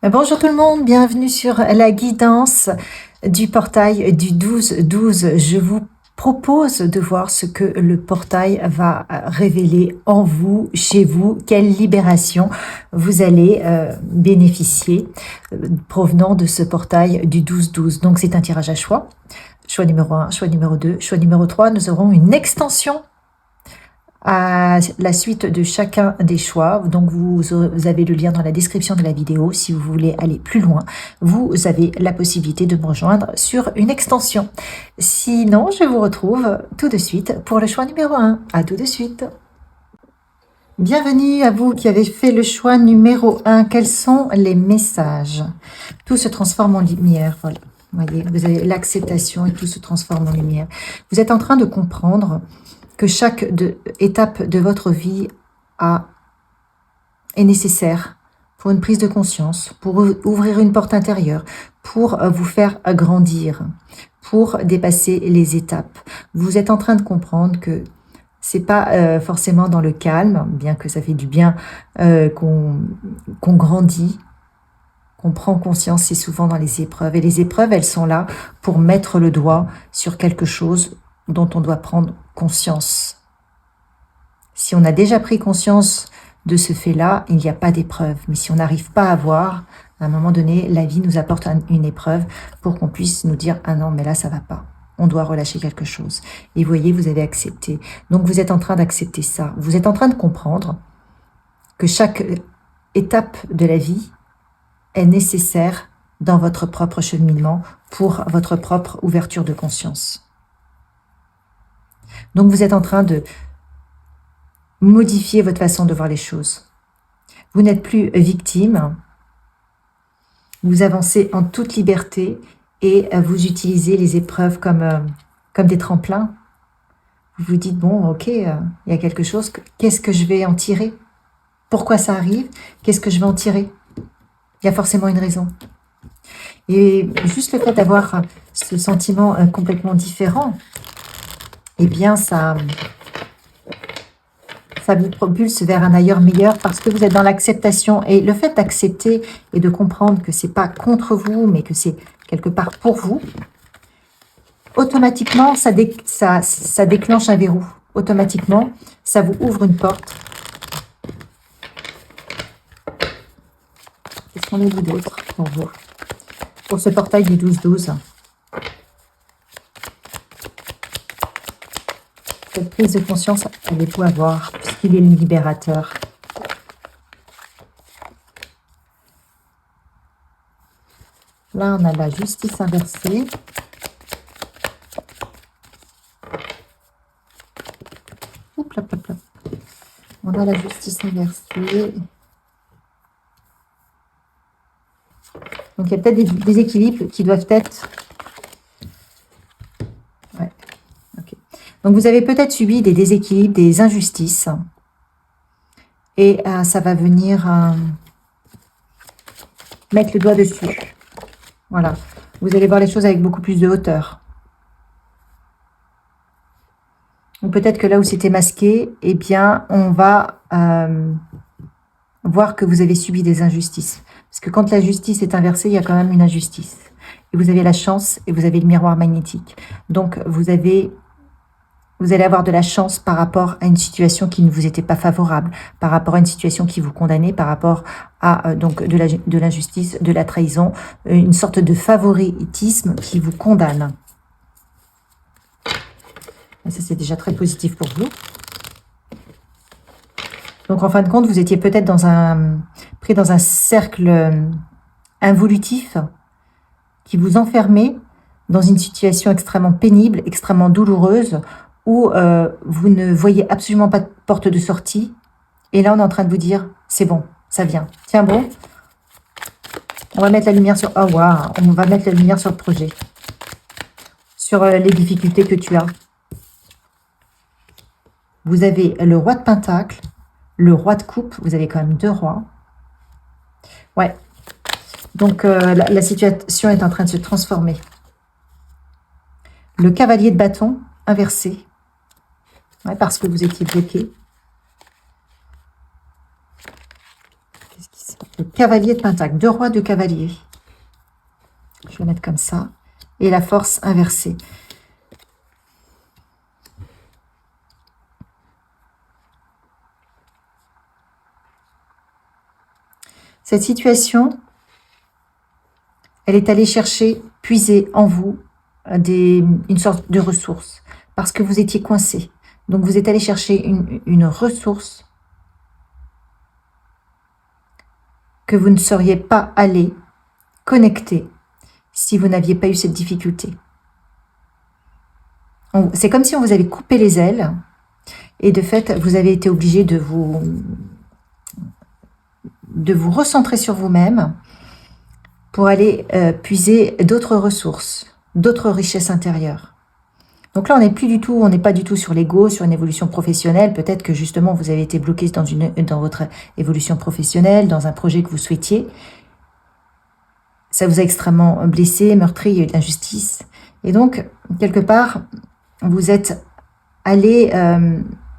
Bonjour tout le monde, bienvenue sur la guidance du portail du 12-12. Je vous propose de voir ce que le portail va révéler en vous, chez vous, quelle libération vous allez bénéficier provenant de ce portail du 12-12. Donc c'est un tirage à choix. Choix numéro 1, choix numéro 2, choix numéro 3. Nous aurons une extension à la suite de chacun des choix. Donc vous avez le lien dans la description de la vidéo. Si vous voulez aller plus loin, vous avez la possibilité de me rejoindre sur une extension. Sinon, je vous retrouve tout de suite pour le choix numéro 1. À tout de suite. Bienvenue à vous qui avez fait le choix numéro 1. Quels sont les messages? Tout se transforme en lumière. Voilà. Voyez, vous avez l'acceptation et tout se transforme en lumière. Vous êtes en train de comprendre que chaque étape de votre vie est nécessaire pour une prise de conscience, pour ouvrir une porte intérieure, pour vous faire grandir, pour dépasser les étapes. Vous êtes en train de comprendre que c'est pas forcément dans le calme, bien que ça fait du bien qu'on grandit, qu'on prend conscience, c'est souvent dans les épreuves. Et les épreuves, elles sont là pour mettre le doigt sur quelque chose dont on doit prendre conscience. Si on a déjà pris conscience de ce fait-là, il n'y a pas d'épreuve. Mais si on n'arrive pas à voir, à un moment donné, la vie nous apporte une épreuve pour qu'on puisse nous dire « Ah non, mais là, ça va pas. On doit relâcher quelque chose. » Et vous voyez, vous avez accepté. Donc, vous êtes en train d'accepter ça. Vous êtes en train de comprendre que chaque étape de la vie est nécessaire dans votre propre cheminement pour votre propre ouverture de conscience. Donc, vous êtes en train de modifier votre façon de voir les choses. Vous n'êtes plus victime. Vous avancez en toute liberté et vous utilisez les épreuves comme des tremplins. Vous vous dites, bon, ok, il y a quelque chose. Qu'est-ce que je vais en tirer? Pourquoi ça arrive? Qu'est-ce que je vais en tirer? Il y a forcément une raison. Et juste le fait d'avoir ce sentiment complètement différent, eh bien, ça vous propulse vers un ailleurs meilleur parce que vous êtes dans l'acceptation. Et le fait d'accepter et de comprendre que c'est pas contre vous, mais que c'est quelque part pour vous, automatiquement, ça déclenche un verrou. Automatiquement, ça vous ouvre une porte. Qu'est-ce qu'on est vous d'autre pour vous? Pour ce portail du 12-12. Cette prise de conscience, allez-vous avoir, puisqu'il est le libérateur. Là, on a la justice inversée. Oups, là, là, là. On a la justice inversée. Donc, il y a peut-être des déséquilibres qui doivent être... Ouais, ok. Donc, vous avez peut-être subi des déséquilibres, des injustices. Et ça va venir mettre le doigt dessus. Voilà. Vous allez voir les choses avec beaucoup plus de hauteur. Ou peut-être que là où c'était masqué, eh bien, on va voir que vous avez subi des injustices. Parce que quand la justice est inversée, il y a quand même une injustice. Et vous avez la chance et vous avez le miroir magnétique. Donc, vous allez avoir de la chance par rapport à une situation qui ne vous était pas favorable, par rapport à une situation qui vous condamnait, par rapport à donc de l'injustice, de la trahison, une sorte de favoritisme qui vous condamne. Et ça, c'est déjà très positif pour vous. Donc, en fin de compte, vous étiez peut-être pris dans un cercle involutif qui vous enfermait dans une situation extrêmement pénible, extrêmement douloureuse, où vous ne voyez absolument pas de porte de sortie. Et là, on est en train de vous dire, c'est bon, ça vient. Tiens bon, on va mettre la lumière sur... Oh, waouh, on va mettre la lumière sur le projet. Sur les difficultés que tu as. Vous avez le roi de Pentacle, le roi de coupe, vous avez quand même 2 rois. Ouais. Donc, la situation est en train de se transformer. Le cavalier de bâton inversé. Ouais, parce que vous étiez bloqué. Qu'est-ce qui se passe? Le cavalier de Pentacle, 2 rois de cavalier. Je vais mettre comme ça. Et la force inversée. Cette situation, elle est allée chercher, puiser en vous une sorte de ressource. Parce que vous étiez coincé. Donc vous êtes allé chercher une ressource que vous ne seriez pas allé connecter si vous n'aviez pas eu cette difficulté. C'est comme si on vous avait coupé les ailes et de fait, vous avez été obligé de vous recentrer sur vous-même pour aller puiser d'autres ressources, d'autres richesses intérieures. Donc là, on n'est pas du tout sur l'ego, sur une évolution professionnelle. Peut-être que justement, vous avez été bloqué dans votre évolution professionnelle, dans un projet que vous souhaitiez. Ça vous a extrêmement blessé, meurtri, il y a eu de l'injustice. Et donc, quelque part, vous êtes allé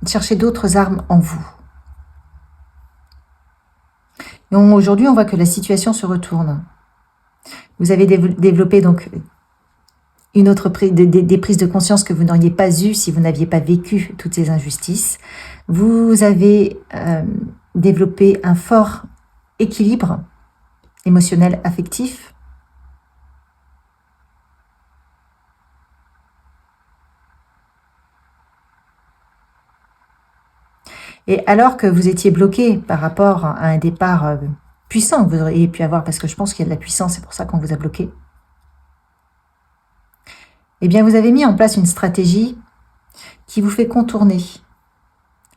chercher d'autres armes en vous. Et aujourd'hui, on voit que la situation se retourne. Vous avez développé donc des prises de conscience que vous n'auriez pas eues si vous n'aviez pas vécu toutes ces injustices. Vous avez développé un fort équilibre émotionnel, affectif. Et alors que vous étiez bloqué par rapport à un départ puissant que vous auriez pu avoir, parce que je pense qu'il y a de la puissance, c'est pour ça qu'on vous a bloqué, eh bien vous avez mis en place une stratégie qui vous fait contourner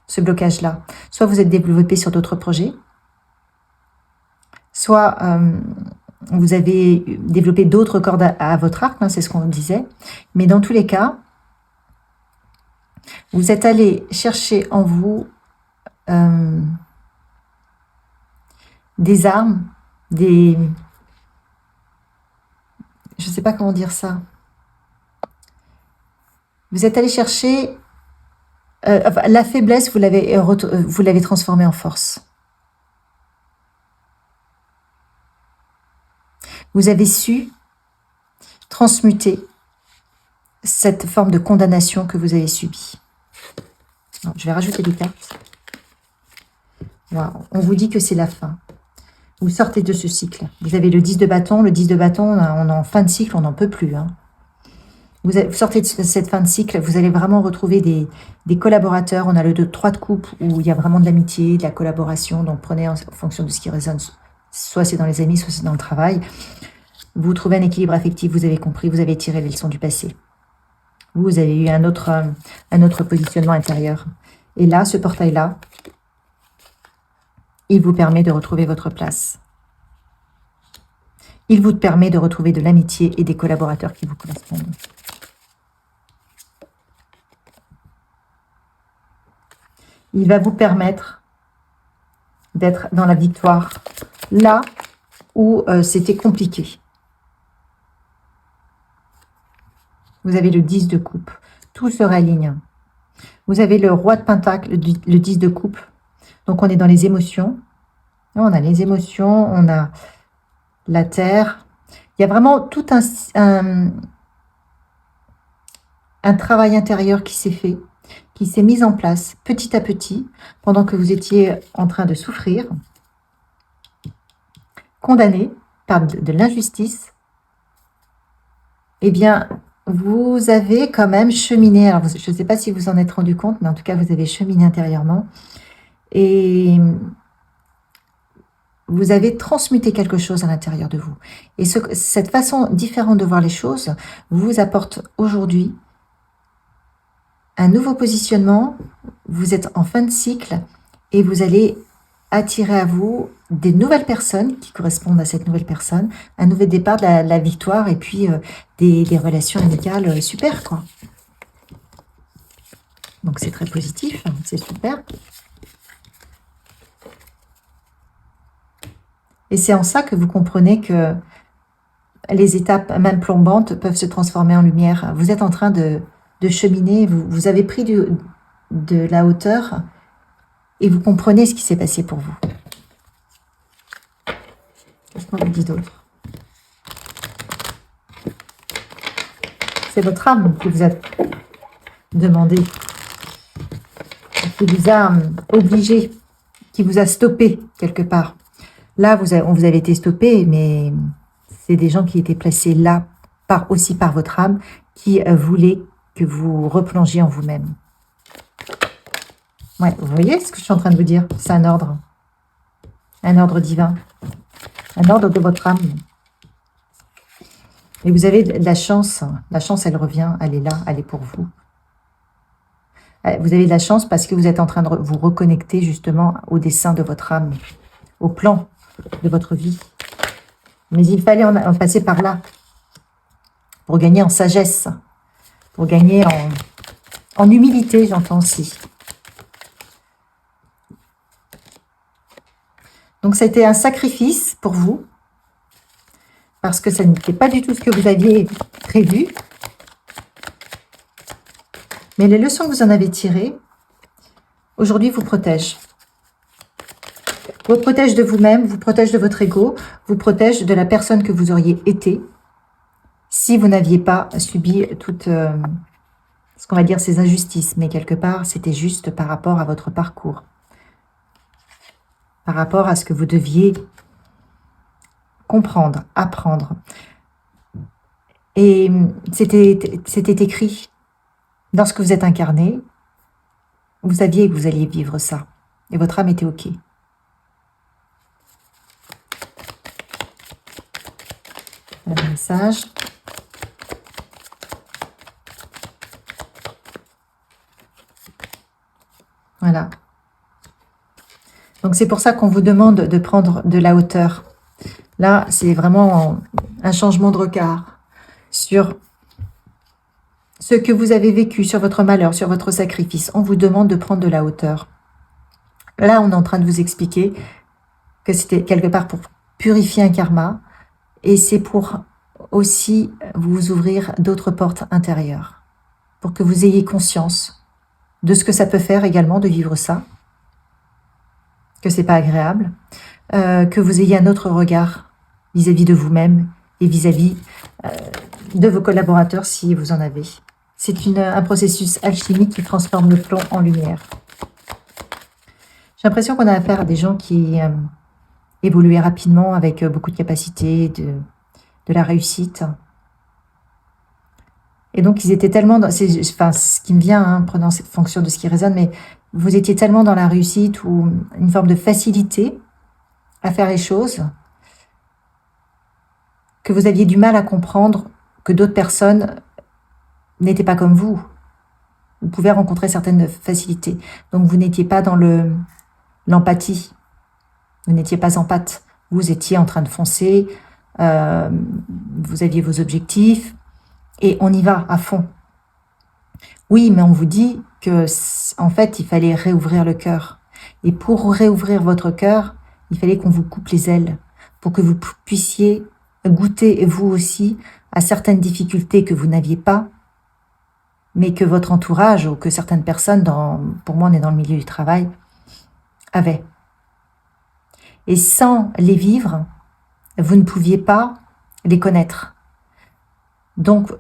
ce blocage-là. Soit vous êtes développé sur d'autres projets, soit vous avez développé d'autres cordes à votre arc, hein, c'est ce qu'on disait. Mais dans tous les cas, vous êtes allé chercher en vous des armes, je ne sais pas comment dire ça. Vous êtes allé chercher la faiblesse, vous l'avez transformée en force. Vous avez su transmuter cette forme de condamnation que vous avez subie. Alors, je vais rajouter des cartes. Voilà. On vous dit que c'est la fin. Vous sortez de ce cycle. Vous avez le 10 de bâton. Le 10 de bâton, on est en fin de cycle, on n'en peut plus. Hein. Vous sortez de cette fin de cycle, vous allez vraiment retrouver des collaborateurs. On a le 3 de coupe où il y a vraiment de l'amitié, de la collaboration. Donc prenez en fonction de ce qui résonne. Soit c'est dans les amis, soit c'est dans le travail. Vous trouvez un équilibre affectif, vous avez compris, vous avez tiré les leçons du passé. Vous avez eu un autre positionnement intérieur. Et là, ce portail-là, il vous permet de retrouver votre place. Il vous permet de retrouver de l'amitié et des collaborateurs qui vous correspondent. Il va vous permettre d'être dans la victoire, là où c'était compliqué. Vous avez le 10 de coupe. Tout se réaligne. Vous avez le roi de pentacle, le 10 de coupe. Donc, on est dans les émotions. On a les émotions, on a la terre. Il y a vraiment tout un travail intérieur qui s'est fait, qui s'est mis en place petit à petit, pendant que vous étiez en train de souffrir, condamné par de l'injustice. Eh bien, vous avez quand même cheminé. Alors, je ne sais pas si vous en êtes rendu compte, mais en tout cas, vous avez cheminé intérieurement. Et vous avez transmuté quelque chose à l'intérieur de vous. Et cette façon différente de voir les choses vous apporte aujourd'hui un nouveau positionnement. Vous êtes en fin de cycle et vous allez attirer à vous des nouvelles personnes qui correspondent à cette nouvelle personne, un nouvel départ, de la victoire et puis des relations amicales super, quoi. Donc c'est très positif, c'est super. Et c'est en ça que vous comprenez que les étapes, même plombantes, peuvent se transformer en lumière. Vous êtes en train de cheminer, vous avez pris de la hauteur et vous comprenez ce qui s'est passé pour vous. Qu'est-ce qu'on vous dit d'autre? C'est votre âme qui vous a demandé, qui vous a obligé, qui vous a stoppé quelque part. Là, on vous avait été stoppé, mais c'est des gens qui étaient placés là, aussi par votre âme, qui voulaient que vous replongiez en vous-même. Ouais, vous voyez ce que je suis en train de vous dire? C'est un ordre divin, un ordre de votre âme. Et vous avez de la chance, elle revient, elle est là, elle est pour vous. Vous avez de la chance parce que vous êtes en train de vous reconnecter justement au dessein de votre âme, au plan de votre vie. Mais il fallait en passer par là pour gagner en sagesse, pour gagner en humilité, j'entends aussi. Donc, ça a été un sacrifice pour vous, parce que ça n'était pas du tout ce que vous aviez prévu. Mais les leçons que vous en avez tirées, aujourd'hui, vous protègent. Vous protègent de vous-même, vous protègent de votre ego, vous protègent de la personne que vous auriez été si vous n'aviez pas subi toutes, ce qu'on va dire, ces injustices. Mais quelque part, c'était juste par rapport à votre parcours, par rapport à ce que vous deviez comprendre, apprendre. Et c'était écrit dans ce que vous êtes incarné. Vous saviez que vous alliez vivre ça. Et votre âme était OK. Le message. Voilà. Donc c'est pour ça qu'on vous demande de prendre de la hauteur. Là, c'est vraiment un changement de regard sur ce que vous avez vécu, sur votre malheur, sur votre sacrifice. On vous demande de prendre de la hauteur. Là, on est en train de vous expliquer que c'était quelque part pour purifier un karma et c'est pour aussi vous ouvrir d'autres portes intérieures, pour que vous ayez conscience de ce que ça peut faire également de vivre ça, que c'est pas agréable, que vous ayez un autre regard vis-à-vis de vous-même et vis-à-vis de vos collaborateurs si vous en avez. C'est un processus alchimique qui transforme le plomb en lumière. J'ai l'impression qu'on a affaire à des gens qui évoluaient rapidement avec beaucoup de capacités, de la réussite. Et donc, ils étaient tellement dans... Enfin, ce qui me vient, prenant cette fonction de ce qui résonne, mais vous étiez tellement dans la réussite ou une forme de facilité à faire les choses que vous aviez du mal à comprendre que d'autres personnes n'étaient pas comme vous. Vous pouvez rencontrer certaines facilités. Donc, vous n'étiez pas dans l'empathie. Vous n'étiez pas empathe. Vous étiez en train de foncer. Vous aviez vos objectifs. Et on y va à fond. Oui, mais on vous dit que, en fait, il fallait réouvrir le cœur. Et pour réouvrir votre cœur, il fallait qu'on vous coupe les ailes pour que vous puissiez goûter, vous aussi, à certaines difficultés que vous n'aviez pas, mais que votre entourage ou que certaines personnes, pour moi, on est dans le milieu du travail, avaient. Et sans les vivre, vous ne pouviez pas les connaître. Donc,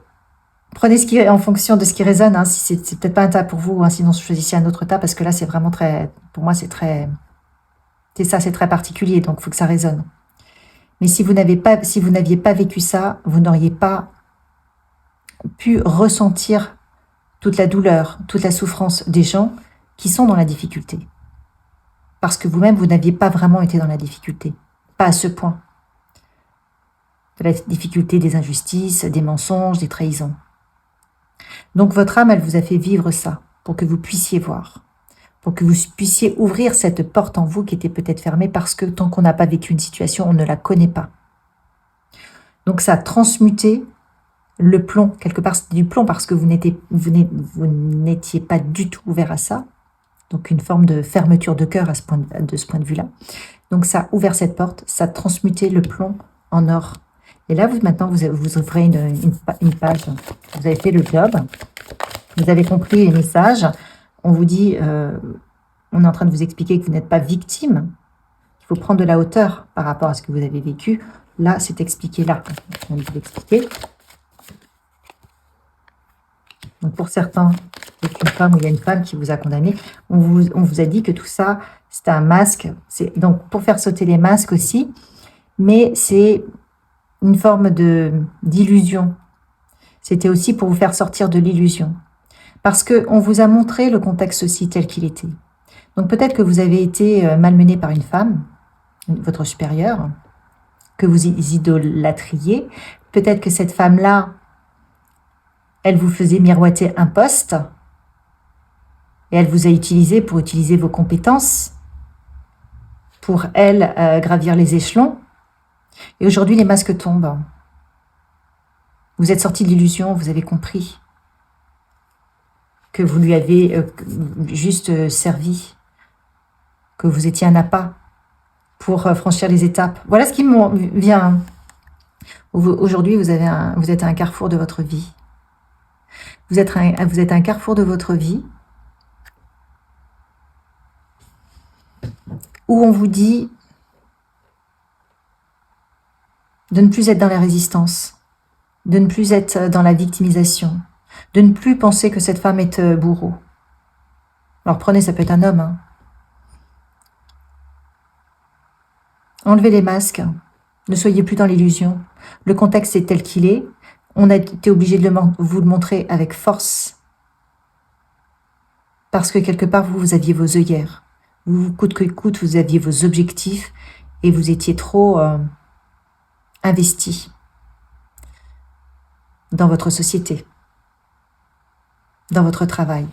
prenez ce qui est en fonction de ce qui résonne. Hein, si c'est peut-être pas un tas pour vous, sinon choisissez un autre tas parce que là, c'est vraiment très... Pour moi, c'est très particulier, donc il faut que ça résonne. Mais si vous n'aviez pas vécu ça, vous n'auriez pas pu ressentir toute la douleur, toute la souffrance des gens qui sont dans la difficulté. Parce que vous-même, vous n'aviez pas vraiment été dans la difficulté. Pas à ce point. De la difficulté des injustices, des mensonges, des trahisons. Donc votre âme, elle vous a fait vivre ça pour que vous puissiez voir, pour que vous puissiez ouvrir cette porte en vous qui était peut-être fermée parce que tant qu'on n'a pas vécu une situation, on ne la connaît pas. Donc ça a transmuté le plomb, quelque part c'était du plomb parce que vous n'étiez pas du tout ouvert à ça. Donc une forme de fermeture de cœur de ce point de vue-là. Donc ça a ouvert cette porte, ça a transmuté le plomb en or. Et là, maintenant, vous ouvrez une page. Vous avez fait le job. Vous avez compris les messages. On vous dit, on est en train de vous expliquer que vous n'êtes pas victime, Il faut prendre de la hauteur par rapport à ce que vous avez vécu. Là, c'est expliqué là. On vient de vous l'expliquer. Donc pour certains, c'est une femme ou il y a une femme qui vous a condamné. On vous a dit que tout ça, c'était un masque. Donc pour faire sauter les masques aussi, mais c'est une forme d'illusion. C'était aussi pour vous faire sortir de l'illusion. Parce qu'on vous a montré le contexte aussi tel qu'il était. Donc peut-être que vous avez été malmené par une femme, votre supérieure, que vous idolâtriez. Peut-être que cette femme-là, elle vous faisait miroiter un poste et elle vous a utilisé pour utiliser vos compétences, pour elle gravir les échelons. Et aujourd'hui, les masques tombent. Vous êtes sorti de l'illusion, vous avez compris que vous lui avez juste servi, que vous étiez un appât pour franchir les étapes. Voilà ce qui me vient. Aujourd'hui, vous êtes à un carrefour de votre vie. Vous êtes à un carrefour de votre vie où on vous dit de ne plus être dans la résistance, de ne plus être dans la victimisation, de ne plus penser que cette femme est bourreau. Alors prenez, ça peut être un homme. Hein. Enlevez les masques, ne soyez plus dans l'illusion. Le contexte est tel qu'il est. On a été obligé de vous le montrer avec force. Parce que quelque part, vous aviez vos œillères. Vous, coûte que coûte, vous aviez vos objectifs et vous étiez trop investi dans votre société, dans votre travail,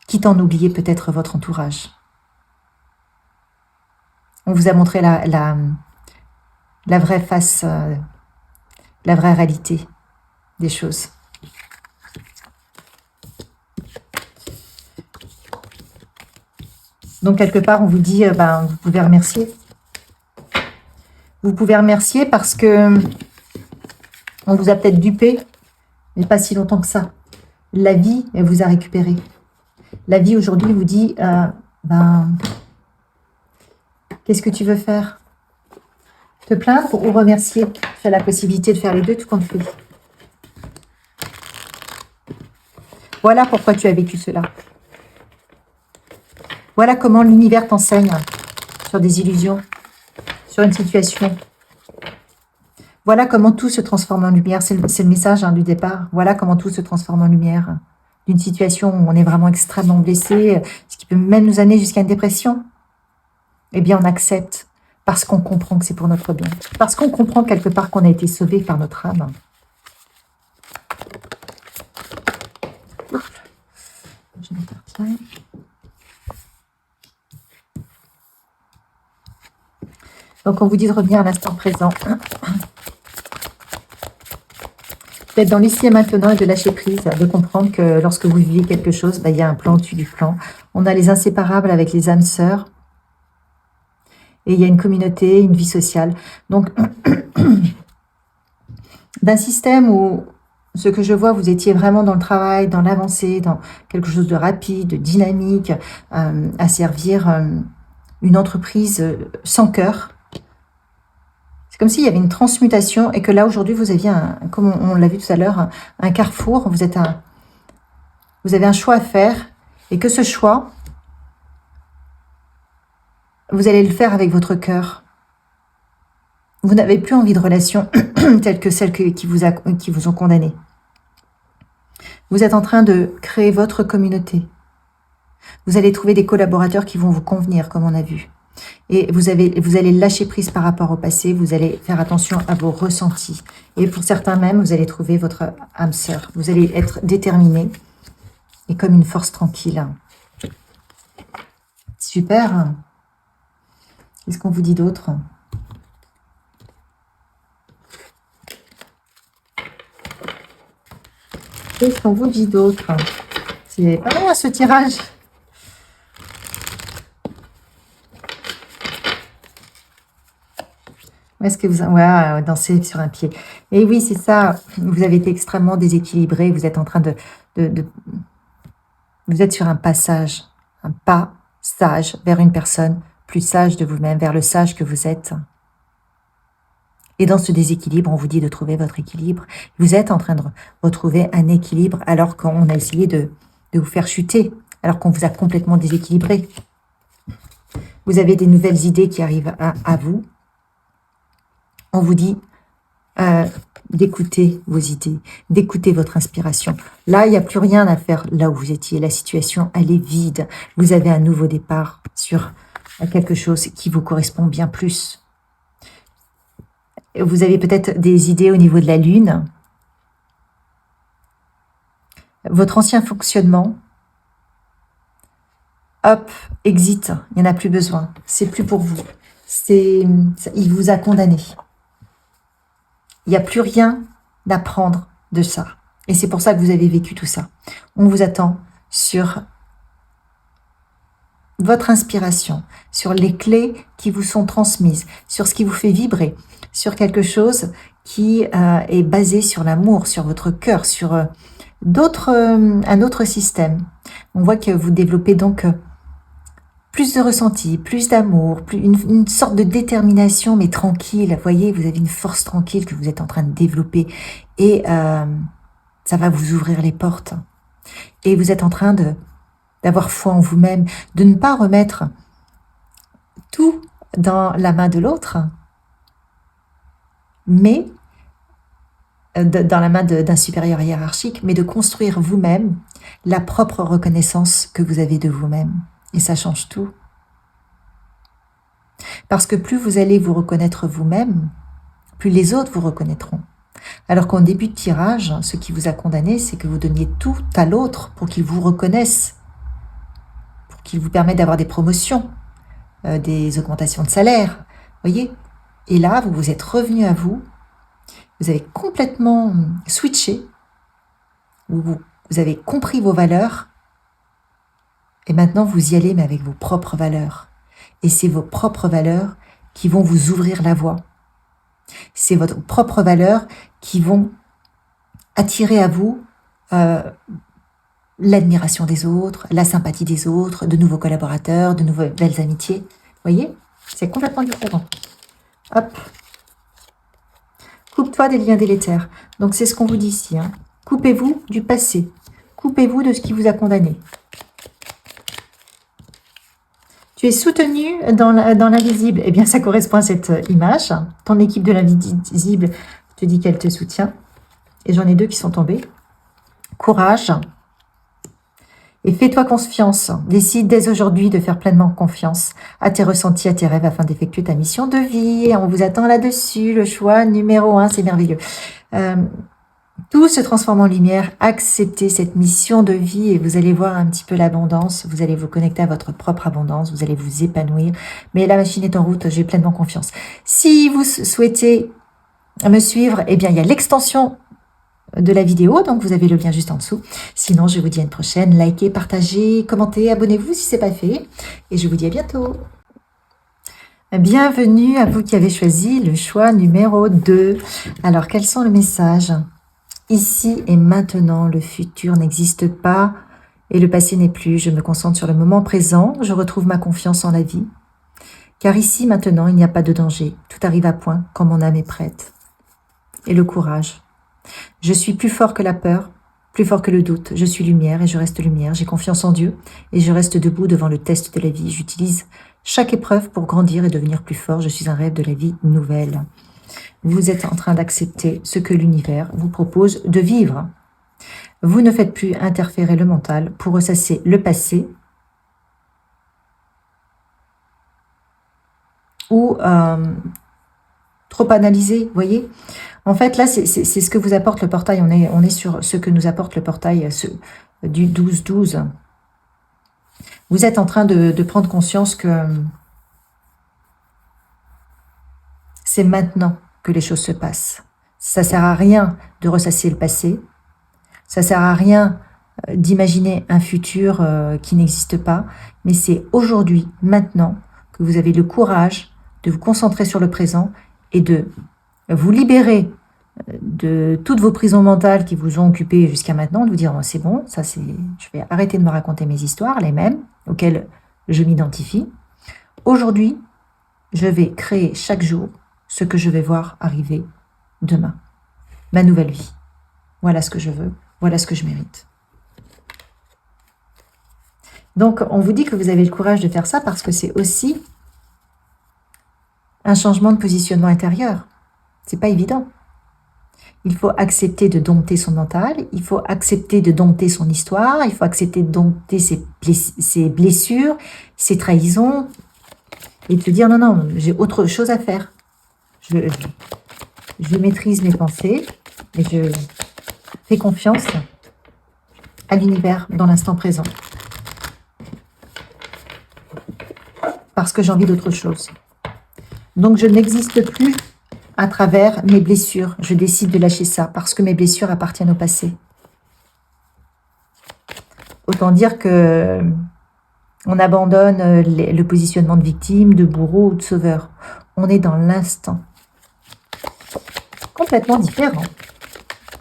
quitte à en oublier peut-être votre entourage. On vous a montré la vraie face, la vraie réalité des choses. Donc, quelque part, on vous dit, vous pouvez remercier. Vous pouvez remercier parce que on vous a peut-être dupé, mais pas si longtemps que ça. La vie, elle vous a récupéré. La vie, aujourd'hui, vous dit, qu'est-ce que tu veux faire? Te plaindre ou remercier? Tu as la possibilité de faire les deux, tout compte fait. Voilà pourquoi tu as vécu cela. Voilà comment l'univers t'enseigne sur des illusions, sur une situation. Voilà comment tout se transforme en lumière. C'est le message du départ. Voilà comment tout se transforme en lumière. D'une situation où on est vraiment extrêmement blessé, ce qui peut même nous amener jusqu'à une dépression. Eh bien, on accepte parce qu'on comprend que c'est pour notre bien. Parce qu'on comprend quelque part qu'on a été sauvé par notre âme. Je vais partir. Donc, on vous dit de revenir à l'instant présent. D'être dans l'ici et maintenant et de lâcher prise, de comprendre que lorsque vous vivez quelque chose, il y a un plan au-dessus du plan. On a les inséparables avec les âmes sœurs. Et il y a une communauté, une vie sociale. Donc, d'un système où, ce que je vois, vous étiez vraiment dans le travail, dans l'avancée, dans quelque chose de rapide, de dynamique, à servir une entreprise sans cœur. C'est comme s'il y avait une transmutation et que là, aujourd'hui, vous aviez, comme on l'a vu tout à l'heure, un carrefour. Vous avez un choix à faire et que ce choix, vous allez le faire avec votre cœur. Vous n'avez plus envie de relations telles que celles qui vous ont condamné. Vous êtes en train de créer votre communauté. Vous allez trouver des collaborateurs qui vont vous convenir, comme on a vu. Et vous allez lâcher prise par rapport au passé, vous allez faire attention à vos ressentis. Et pour certains même, vous allez trouver votre âme sœur. Vous allez être déterminé et comme une force tranquille. Super. Qu'est-ce qu'on vous dit d'autre? Qu'est-ce qu'on vous dit d'autre? C'est pas loin ce tirage. Est-ce que vous dansez sur un pied? Et oui, c'est ça. Vous avez été extrêmement déséquilibré. Vous êtes en train vous êtes sur un passage vers une personne plus sage de vous-même, vers le sage que vous êtes. Et dans ce déséquilibre, on vous dit de trouver votre équilibre. Vous êtes en train de retrouver un équilibre alors qu'on a essayé de vous faire chuter, alors qu'on vous a complètement déséquilibré. Vous avez des nouvelles idées qui arrivent à vous. On vous dit d'écouter vos idées, d'écouter votre inspiration. Là, il n'y a plus rien à faire là où vous étiez. La situation, elle est vide. Vous avez un nouveau départ sur quelque chose qui vous correspond bien plus. Vous avez peut-être des idées au niveau de la Lune. Votre ancien fonctionnement, hop, exit. Il n'y en a plus besoin. C'est plus pour vous. Il vous a condamné. Il n'y a plus rien à prendre de ça. Et c'est pour ça que vous avez vécu tout ça. On vous attend sur votre inspiration, sur les clés qui vous sont transmises, sur ce qui vous fait vibrer, sur quelque chose qui est basé sur l'amour, sur votre cœur, sur un autre système. On voit que vous développez donc plus de ressenti, plus d'amour, une sorte de détermination, mais tranquille. Vous voyez, vous avez une force tranquille que vous êtes en train de développer. Et ça va vous ouvrir les portes. Et vous êtes en train d'avoir foi en vous-même, de ne pas remettre tout dans la main de l'autre, mais dans la main d'un supérieur hiérarchique, mais de construire vous-même la propre reconnaissance que vous avez de vous-même. Et ça change tout. Parce que plus vous allez vous reconnaître vous-même, plus les autres vous reconnaîtront. Alors qu'en début de tirage, ce qui vous a condamné, c'est que vous donniez tout à l'autre pour qu'il vous reconnaisse, pour qu'il vous permette d'avoir des promotions, des augmentations de salaire. Voyez ? Et là, vous vous êtes revenu à vous, vous avez complètement switché, vous avez compris vos valeurs, et maintenant vous y allez, mais avec vos propres valeurs. Et c'est vos propres valeurs qui vont vous ouvrir la voie. C'est votre propre valeurs qui vont attirer à vous l'admiration des autres, la sympathie des autres, de nouveaux collaborateurs, de nouvelles amitiés. Vous voyez ? C'est complètement différent. Hop. Coupe-toi des liens délétères. Donc c'est ce qu'on vous dit ici. Hein. Coupez-vous du passé. Coupez-vous de ce qui vous a condamné. Tu es soutenu dans l'invisible. Eh bien, ça correspond à cette image. Ton équipe de l'invisible te dit qu'elle te soutient. Et j'en ai 2 qui sont tombés. Courage. Et fais-toi confiance. Décide dès aujourd'hui de faire pleinement confiance à tes ressentis, à tes rêves afin d'effectuer ta mission de vie. Et on vous attend là-dessus. Le choix numéro 1, c'est merveilleux. Tout se transforme en lumière. Acceptez cette mission de vie et vous allez voir un petit peu l'abondance. Vous allez vous connecter à votre propre abondance. Vous allez vous épanouir. Mais la machine est en route. J'ai pleinement confiance. Si vous souhaitez me suivre, eh bien, il y a l'extension de la vidéo. Donc, vous avez le lien juste en dessous. Sinon, je vous dis à une prochaine. Likez, partagez, commentez, abonnez-vous si ce n'est pas fait. Et je vous dis à bientôt. Bienvenue à vous qui avez choisi le choix numéro 2. Alors, quels sont les messages ? Ici et maintenant, le futur n'existe pas et le passé n'est plus. Je me concentre sur le moment présent. Je retrouve ma confiance en la vie. Car ici, maintenant, il n'y a pas de danger. Tout arrive à point quand mon âme est prête. Et le courage. Je suis plus fort que la peur, plus fort que le doute. Je suis lumière et je reste lumière. J'ai confiance en Dieu et je reste debout devant le test de la vie. J'utilise chaque épreuve pour grandir et devenir plus fort. Je suis un rêve de la vie nouvelle. Vous êtes en train d'accepter ce que l'univers vous propose de vivre. Vous ne faites plus interférer le mental pour ressasser le passé ou trop analyser, voyez. En fait, là, c'est ce que vous apporte le portail. On est sur ce que nous apporte le portail du 12-12. Vous êtes en train de prendre conscience que c'est maintenant que les choses se passent. Ça ne sert à rien de ressasser le passé. Ça ne sert à rien d'imaginer un futur qui n'existe pas. Mais c'est aujourd'hui, maintenant, que vous avez le courage de vous concentrer sur le présent et de vous libérer de toutes vos prisons mentales qui vous ont occupé jusqu'à maintenant, de vous dire oh, c'est bon, je vais arrêter de me raconter mes histoires, les mêmes, auxquelles je m'identifie. aujourd'hui, je vais créer chaque jour ce que je vais voir arriver demain. Ma nouvelle vie. Voilà ce que je veux, voilà ce que je mérite. Donc, on vous dit que vous avez le courage de faire ça parce que c'est aussi un changement de positionnement intérieur. C'est pas évident. Il faut accepter de dompter son mental, il faut accepter de dompter son histoire, il faut accepter de dompter ses blessures, ses trahisons, et de se dire non, non, j'ai autre chose à faire. Je maîtrise mes pensées et je fais confiance à l'univers dans l'instant présent. Parce que j'ai envie d'autre chose. Donc je n'existe plus à travers mes blessures. Je décide de lâcher ça parce que mes blessures appartiennent au passé. Autant dire que on abandonne le positionnement de victime, de bourreau ou de sauveur. On est dans l'instant. Complètement différent.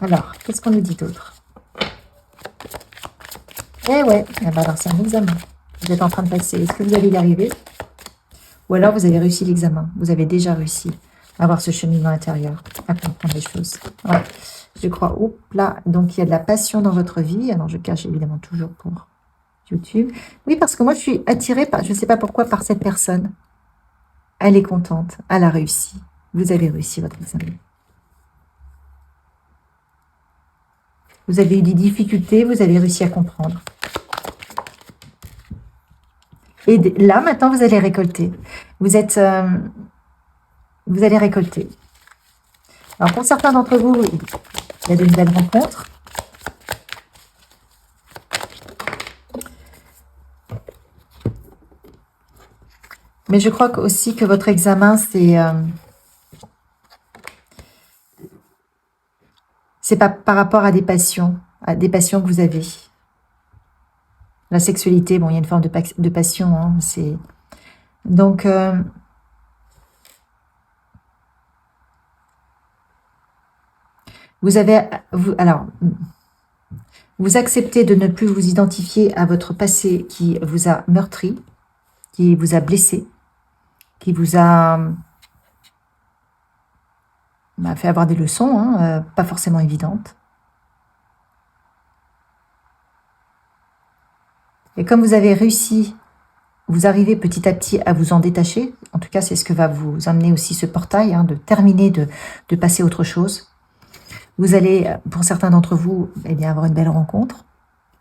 Alors, qu'est-ce qu'on nous dit d'autre? Eh ouais, alors c'est un examen. Vous êtes en train de passer. Est-ce que vous allez y arriver? Ou alors vous avez réussi l'examen. Vous avez déjà réussi à avoir ce cheminement intérieur, à comprendre les choses. Ouais, je crois. Oups, là, donc il y a de la passion dans votre vie. Alors je cache évidemment toujours pour YouTube. Oui, parce que moi je suis attirée par, je ne sais pas pourquoi, par cette personne. Elle est contente, elle a réussi. Vous avez réussi votre examen. Vous avez eu des difficultés, vous avez réussi à comprendre. Et là, maintenant, vous allez récolter. Vous allez récolter. Alors, pour certains d'entre vous, il y a de nouvelles rencontres. Mais je crois aussi que votre examen, c'est pas par rapport à des passions que vous avez. La sexualité, bon, il y a une forme de passion, hein, c'est... Donc, vous acceptez de ne plus vous identifier à votre passé qui vous a meurtri, qui vous a blessé, qui vous a fait avoir des leçons, hein, pas forcément évidentes. Et comme vous avez réussi, vous arrivez petit à petit à vous en détacher. En tout cas, c'est ce que va vous amener aussi ce portail, hein, de terminer, de passer à autre chose. Vous allez, pour certains d'entre vous, eh bien, avoir une belle rencontre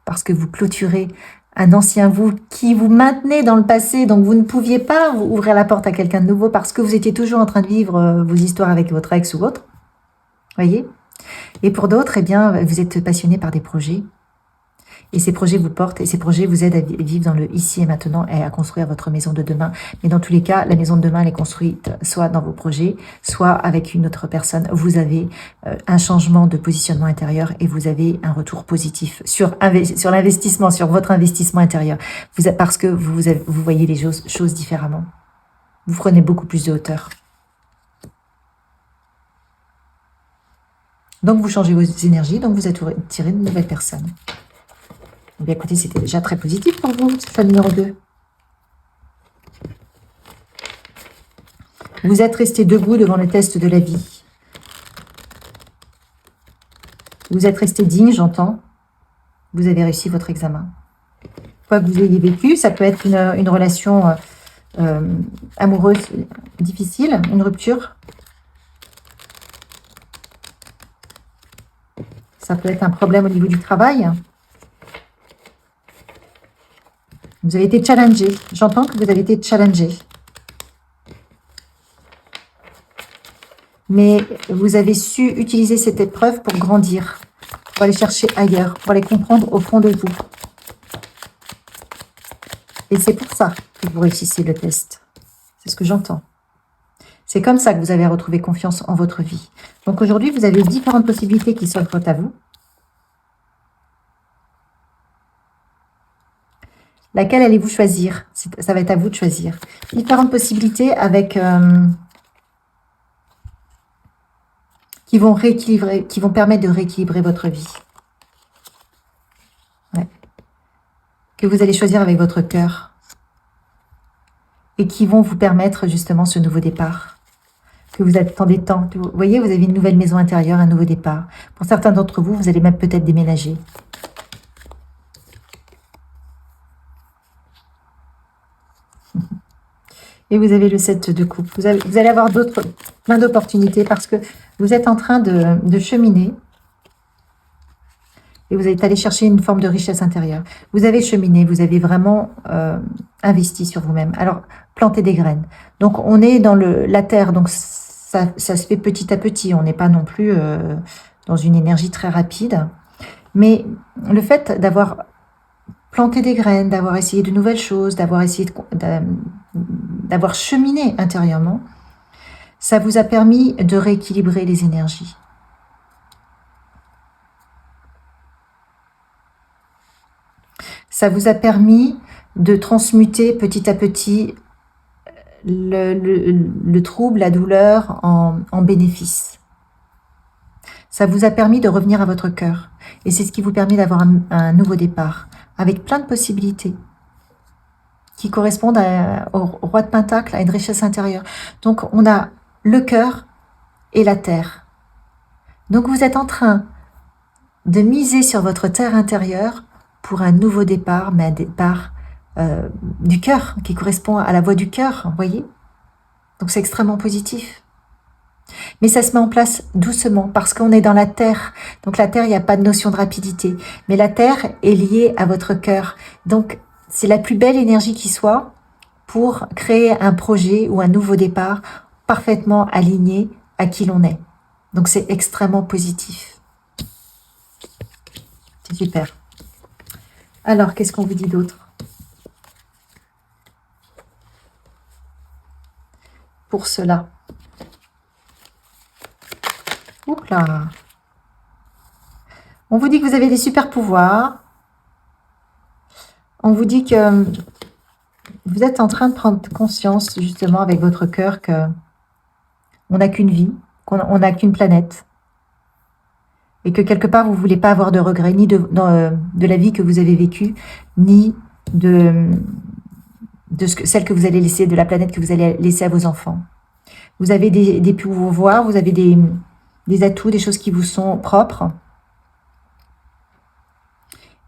parce que vous clôturez un ancien vous qui vous maintenait dans le passé, donc vous ne pouviez pas ouvrir la porte à quelqu'un de nouveau parce que vous étiez toujours en train de vivre vos histoires avec votre ex ou autre. Voyez? Et pour d'autres, eh bien, vous êtes passionné par des projets. Et ces projets vous portent, et ces projets vous aident à vivre dans le ici et maintenant et à construire votre maison de demain. Mais dans tous les cas, la maison de demain, elle est construite soit dans vos projets, soit avec une autre personne. Vous avez un changement de positionnement intérieur et vous avez un retour positif sur l'investissement, sur votre investissement intérieur. Parce que vous voyez les choses différemment. Vous prenez beaucoup plus de hauteur. Donc, vous changez vos énergies, donc vous attirez de nouvelles personnes. Eh bien, écoutez, c'était déjà très positif pour vous, ce choix numéro 2. Vous êtes resté debout devant le test de la vie. Vous êtes resté digne, j'entends. Vous avez réussi votre examen. Quoi que vous ayez vécu, ça peut être une relation amoureuse difficile, une rupture. Ça peut être un problème au niveau du travail. Vous avez été challengé. J'entends que vous avez été challengé. Mais vous avez su utiliser cette épreuve pour grandir, pour aller chercher ailleurs, pour aller comprendre au fond de vous. Et c'est pour ça que vous réussissez le test. C'est ce que j'entends. C'est comme ça que vous avez retrouvé confiance en votre vie. Donc aujourd'hui, vous avez différentes possibilités qui s'offrent à vous. Laquelle allez-vous choisir? Ça va être à vous de choisir. Différentes possibilités avec qui vont permettre de rééquilibrer votre vie. Ouais. Que vous allez choisir avec votre cœur. et qui vont vous permettre justement ce nouveau départ que vous attendez tant. Vous voyez, vous avez une nouvelle maison intérieure, un nouveau départ. Pour certains d'entre vous, vous allez même peut-être déménager. Et vous avez le 7 de coupe. Vous allez avoir plein d'opportunités parce que vous êtes en train de cheminer et vous êtes allé chercher une forme de richesse intérieure. Vous avez cheminé, vous avez vraiment investi sur vous-même. Alors, planter des graines. Donc, on est dans la terre, donc ça se fait petit à petit. On n'est pas non plus dans une énergie très rapide. Mais le fait d'avoir planté des graines, d'avoir essayé de nouvelles choses, d'avoir essayé d'avoir cheminé intérieurement, ça vous a permis de rééquilibrer les énergies. Ça vous a permis de transmuter petit à petit le trouble, la douleur en bénéfice. Ça vous a permis de revenir à votre cœur. Et c'est ce qui vous permet d'avoir un nouveau départ, avec plein de possibilités qui correspondent au roi de Pentacle, à une richesse intérieure. Donc, on a le cœur et la terre. Donc, vous êtes en train de miser sur votre terre intérieure pour un nouveau départ, mais un départ du cœur, qui correspond à la voix du cœur, vous voyez. Donc, c'est extrêmement positif. Mais ça se met en place doucement, parce qu'on est dans la terre. Donc, la terre, il n'y a pas de notion de rapidité. Mais la terre est liée à votre cœur. Donc, c'est la plus belle énergie qui soit pour créer un projet ou un nouveau départ parfaitement aligné à qui l'on est. Donc, c'est extrêmement positif. C'est super. Alors, qu'est-ce qu'on vous dit d'autre? Pour cela. Oups là. On vous dit que vous avez des super pouvoirs. On vous dit que vous êtes en train de prendre conscience, justement, avec votre cœur, que on n'a qu'une vie, qu'on n'a qu'une planète. Et que quelque part, vous ne voulez pas avoir de regrets, ni de la vie que vous avez vécue, ni de celle que vous allez laisser, de la planète que vous allez laisser à vos enfants. Vous avez des pouvoirs, vous avez des atouts, des choses qui vous sont propres.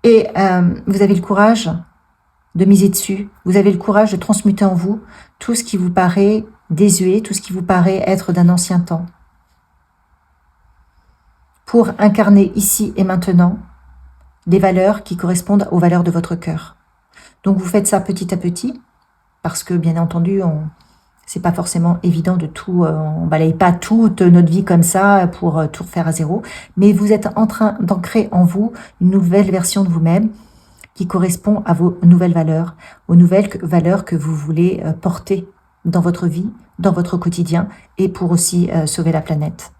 Et vous avez le courage de miser dessus. Vous avez le courage de transmuter en vous tout ce qui vous paraît désuet, tout ce qui vous paraît être d'un ancien temps. Pour incarner ici et maintenant des valeurs qui correspondent aux valeurs de votre cœur. Donc vous faites ça petit à petit, parce que bien entendu, c'est pas forcément évident de tout, on balaye pas toute notre vie comme ça pour tout refaire à zéro, mais vous êtes en train d'ancrer en vous une nouvelle version de vous-même qui correspond à vos nouvelles valeurs, aux nouvelles valeurs que vous voulez porter dans votre vie, dans votre quotidien, et pour aussi sauver la planète.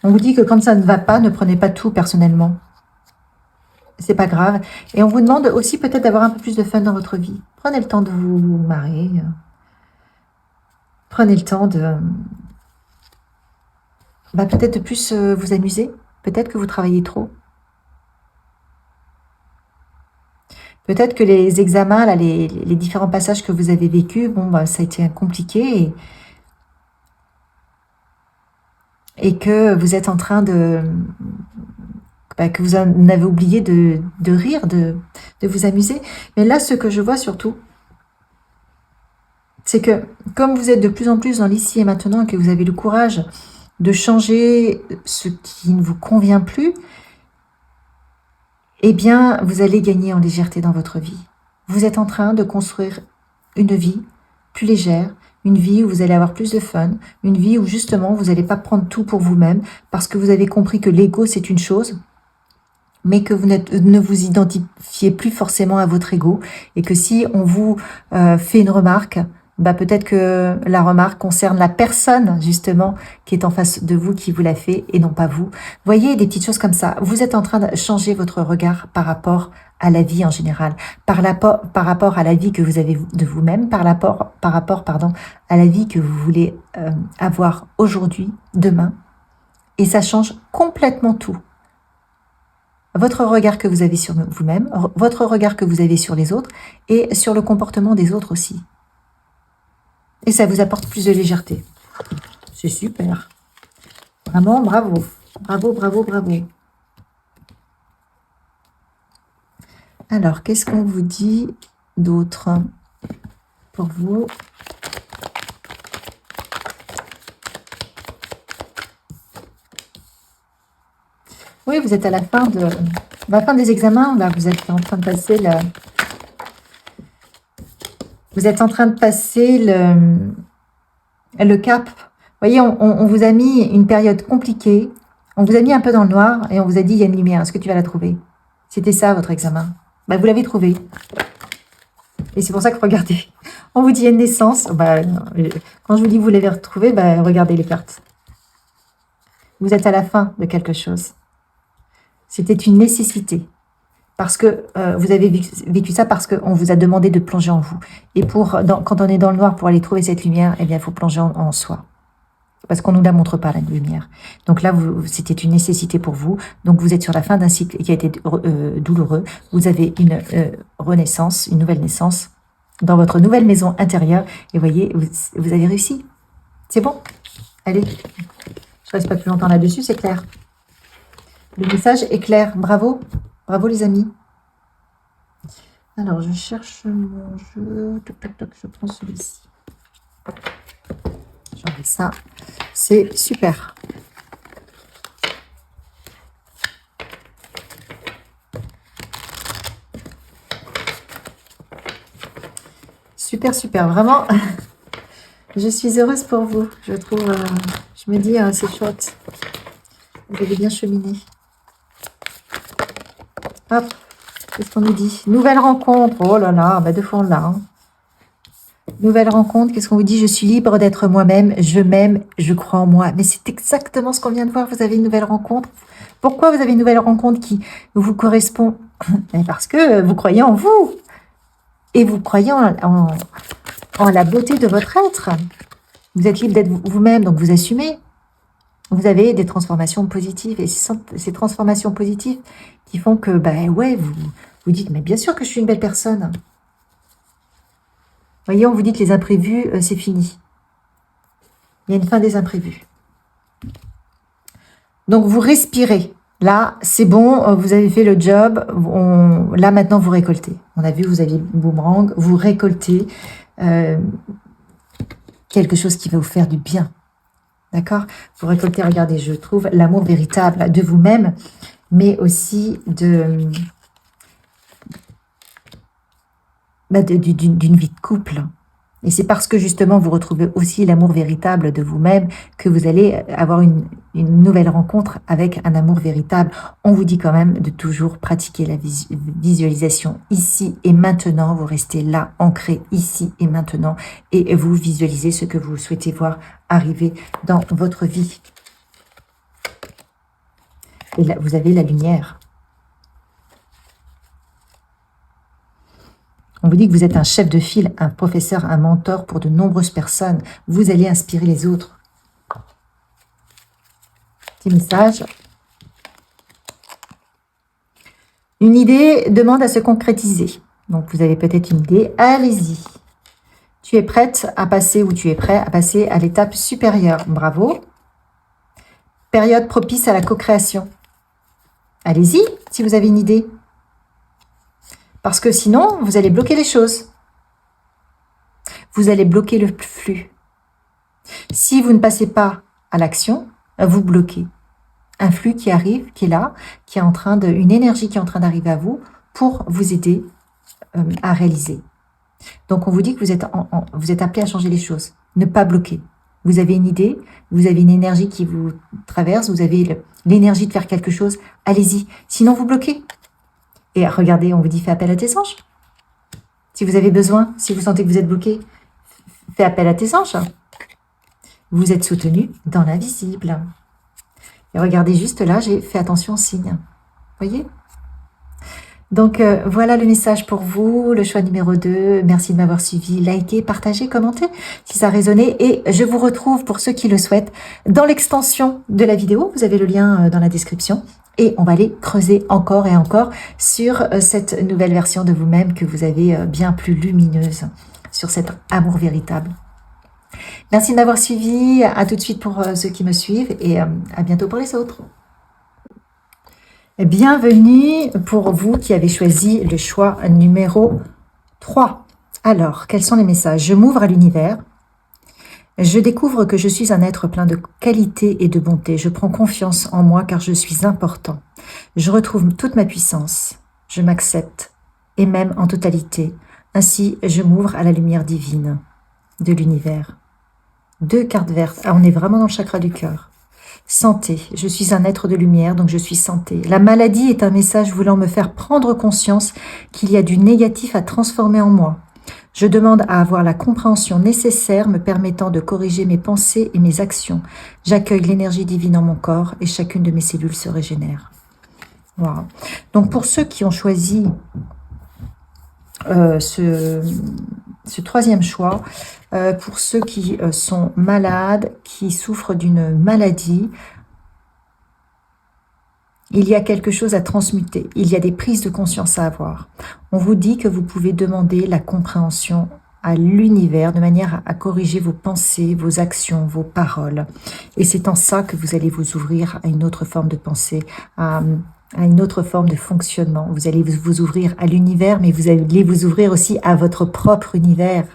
On vous dit que quand ça ne va pas, ne prenez pas tout personnellement. C'est pas grave. Et on vous demande aussi peut-être d'avoir un peu plus de fun dans votre vie. Prenez le temps de vous marrer. Prenez le temps de... peut-être de plus vous amuser. Peut-être que vous travaillez trop. Peut-être que les examens, là, les différents passages que vous avez vécus, ça a été compliqué. Et que vous êtes en train de... que vous en avez oublié de rire, de vous amuser. Mais là, ce que je vois surtout, c'est que comme vous êtes de plus en plus dans l'ici et maintenant, et que vous avez le courage de changer ce qui ne vous convient plus, eh bien, vous allez gagner en légèreté dans votre vie. Vous êtes en train de construire une vie plus légère, une vie où vous allez avoir plus de fun, une vie où justement vous n'allez pas prendre tout pour vous-même, parce que vous avez compris que l'ego c'est une chose, mais que vous ne vous identifiez plus forcément à votre ego, et que si on vous fait une remarque, peut-être que la remarque concerne la personne justement qui est en face de vous, qui vous l'a fait, et non pas vous. Voyez, des petites choses comme ça. Vous êtes en train de changer votre regard par rapport à la vie en général, par rapport à la vie que vous avez de vous-même, par rapport à la vie que vous voulez avoir aujourd'hui, demain, et ça change complètement tout. votre regard que vous avez sur vous-même, votre regard que vous avez sur les autres et sur le comportement des autres aussi. Et ça vous apporte plus de légèreté. C'est super. Vraiment, bravo. Bravo, bravo, bravo. Alors, qu'est-ce qu'on vous dit d'autre pour vous? Oui, vous êtes à la fin des examens. Là, vous êtes en train de passer vous êtes en train de passer le cap. Vous voyez, on vous a mis une période compliquée. On vous a mis un peu dans le noir et on vous a dit, il y a une lumière. Est-ce que tu vas la trouver? C'était ça, votre examen. Bah, vous l'avez trouvé. Et c'est pour ça que, regardez, on vous dit, il y a une naissance. Bah, quand je vous dis, vous l'avez retrouvé, bah, regardez les cartes. Vous êtes à la fin de quelque chose. C'était une nécessité. Parce que vous avez vécu ça parce qu'on vous a demandé de plonger en vous. Et quand on est dans le noir, pour aller trouver cette lumière, eh bien, il faut plonger en soi. Parce qu'on ne nous la montre pas, la lumière. Donc là, c'était une nécessité pour vous. Donc vous êtes sur la fin d'un cycle qui a été douloureux. Vous avez une renaissance, une nouvelle naissance dans votre nouvelle maison intérieure. Et voyez, vous avez réussi. C'est bon. Allez, je ne reste pas plus longtemps là-dessus, c'est clair. Le message est clair. Bravo. Bravo les amis. Alors, je cherche mon jeu. Toc, toc, toc, je prends celui-ci. J'enlève ça. C'est super. Super, super. Vraiment, je suis heureuse pour vous. Je trouve, je me dis, c'est chouette. Vous avez bien cheminé. Hop, qu'est-ce qu'on nous dit? Nouvelle rencontre. Oh là là, bah deux fois là. Hein. Nouvelle rencontre, qu'est-ce qu'on vous dit? Je suis libre d'être moi-même, je m'aime, je crois en moi. Mais c'est exactement ce qu'on vient de voir, vous avez une nouvelle rencontre. Pourquoi vous avez une nouvelle rencontre qui vous correspond? Parce que vous croyez en vous. Et vous croyez en la beauté de votre être. Vous êtes libre d'être vous-même, donc vous assumez. Vous avez des transformations positives. Et ces transformations positives qui font que, bah ouais, vous dites, mais bien sûr que je suis une belle personne. Voyez, on vous dit que les imprévus, c'est fini. Il y a une fin des imprévus. Donc, vous respirez. Là, c'est bon, vous avez fait le job. Là, maintenant, vous récoltez. On a vu, vous aviez boomerang. Vous récoltez quelque chose qui va vous faire du bien. D'accord? Vous récoltez, regardez, je trouve l'amour véritable de vous-même, mais aussi d'une vie de couple. Et c'est parce que justement vous retrouvez aussi l'amour véritable de vous-même que vous allez avoir une nouvelle rencontre avec un amour véritable. On vous dit quand même de toujours pratiquer la visualisation ici et maintenant. Vous restez là, ancré ici et maintenant, et vous visualisez ce que vous souhaitez voir arriver dans votre vie. Et là, vous avez la lumière. On vous dit que vous êtes un chef de file, un professeur, un mentor pour de nombreuses personnes. Vous allez inspirer les autres. Petit message. Une idée demande à se concrétiser. Donc, vous avez peut-être une idée. Allez-y. Tu es prête à passer, ou tu es prêt à passer à l'étape supérieure. Bravo. Période propice à la co-création. Allez-y, si vous avez une idée. Parce que sinon, vous allez bloquer les choses. Vous allez bloquer le flux. Si vous ne passez pas à l'action, vous bloquez. Un flux qui arrive, qui est là, qui est en train une énergie qui est en train d'arriver à vous pour vous aider à réaliser. Donc, on vous dit que vous êtes appelé à changer les choses. Ne pas bloquer. Vous avez une idée, vous avez une énergie qui vous traverse, vous avez l'énergie de faire quelque chose. Allez-y. Sinon, vous bloquez. Et regardez, on vous dit, fais appel à tes anges. Si vous avez besoin, si vous sentez que vous êtes bloqué, fais appel à tes anges. Vous êtes soutenu dans l'invisible. Et regardez juste là, j'ai fait attention aux signes. Voyez? Donc, voilà le message pour vous, le choix numéro 2. Merci de m'avoir suivi. Likez, partagez, commentez si ça a résonné. Et je vous retrouve, pour ceux qui le souhaitent, dans l'extension de la vidéo. Vous avez le lien dans la description. Et on va aller creuser encore et encore sur cette nouvelle version de vous-même que vous avez bien plus lumineuse, sur cet amour véritable. Merci de m'avoir suivi. À tout de suite pour ceux qui me suivent et à bientôt pour les autres. Bienvenue pour vous qui avez choisi le choix numéro 3. Alors, quels sont les messages? Je m'ouvre à l'univers. Je découvre que je suis un être plein de qualité et de bonté. Je prends confiance en moi car je suis important. Je retrouve toute ma puissance. Je m'accepte et même en totalité. Ainsi, je m'ouvre à la lumière divine de l'univers. 2 cartes vertes. Ah, on est vraiment dans le chakra du cœur. Santé. Je suis un être de lumière, donc je suis santé. La maladie est un message voulant me faire prendre conscience qu'il y a du négatif à transformer en moi. Je demande à avoir la compréhension nécessaire me permettant de corriger mes pensées et mes actions. J'accueille l'énergie divine en mon corps et chacune de mes cellules se régénère. Wow. Donc pour ceux qui ont choisi ce 3e choix, pour ceux qui sont malades, qui souffrent d'une maladie, il y a quelque chose à transmuter, il y a des prises de conscience à avoir. On vous dit que vous pouvez demander la compréhension à l'univers de manière à corriger vos pensées, vos actions, vos paroles. Et c'est en ça que vous allez vous ouvrir à une autre forme de pensée, à une autre forme de fonctionnement. Vous allez vous ouvrir à l'univers, mais vous allez vous ouvrir aussi à votre propre univers,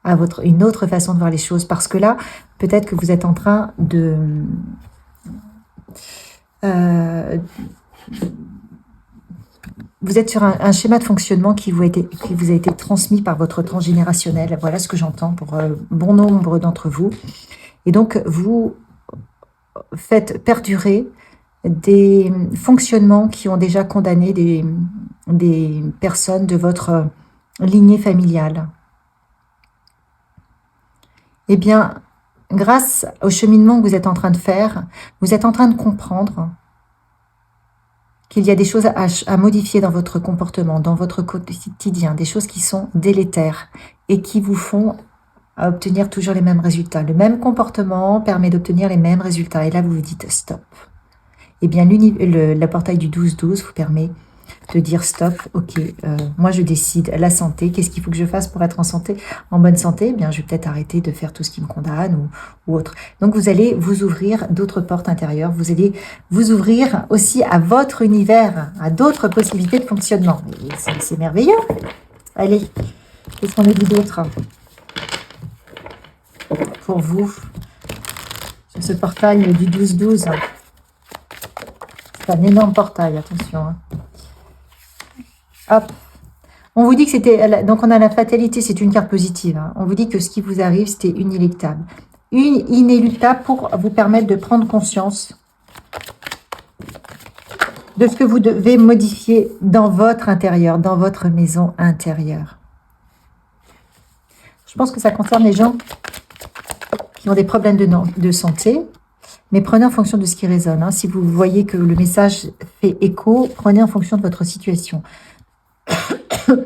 à une autre façon de voir les choses. Parce que là, peut-être que vous êtes en train de... vous êtes sur un schéma de fonctionnement qui vous a été transmis par votre transgénérationnel. Voilà ce que j'entends pour bon nombre d'entre vous. Et donc, vous faites perdurer des fonctionnements qui ont déjà condamné des personnes de votre lignée familiale. Eh bien, grâce au cheminement que vous êtes en train de faire, vous êtes en train de comprendre qu'il y a des choses à modifier dans votre comportement, dans votre quotidien, des choses qui sont délétères et qui vous font obtenir toujours les mêmes résultats. Le même comportement permet d'obtenir les mêmes résultats. Et là, vous vous dites stop. Eh bien, le portail du 12-12 vous permet de dire stop, ok, moi je décide, la santé, qu'est-ce qu'il faut que je fasse pour être en bonne santé? Eh bien, je vais peut-être arrêter de faire tout ce qui me condamne ou autre. Donc, vous allez vous ouvrir d'autres portes intérieures, vous allez vous ouvrir aussi à votre univers, à d'autres possibilités de fonctionnement. C'est merveilleux. Allez, qu'est-ce qu'on nous dit d'autre pour vous sur ce portail du 12-12? C'est un énorme portail, attention. Hein. Hop. On vous dit que c'était... Donc, on a la fatalité, c'est une carte positive. Hein. On vous dit que ce qui vous arrive, c'était inéluctable. Inéluctable pour vous permettre de prendre conscience de ce que vous devez modifier dans votre intérieur, dans votre maison intérieure. Je pense que ça concerne les gens qui ont des problèmes de santé, mais prenez en fonction de ce qui résonne. Hein. Si vous voyez que le message fait écho, prenez en fonction de votre situation.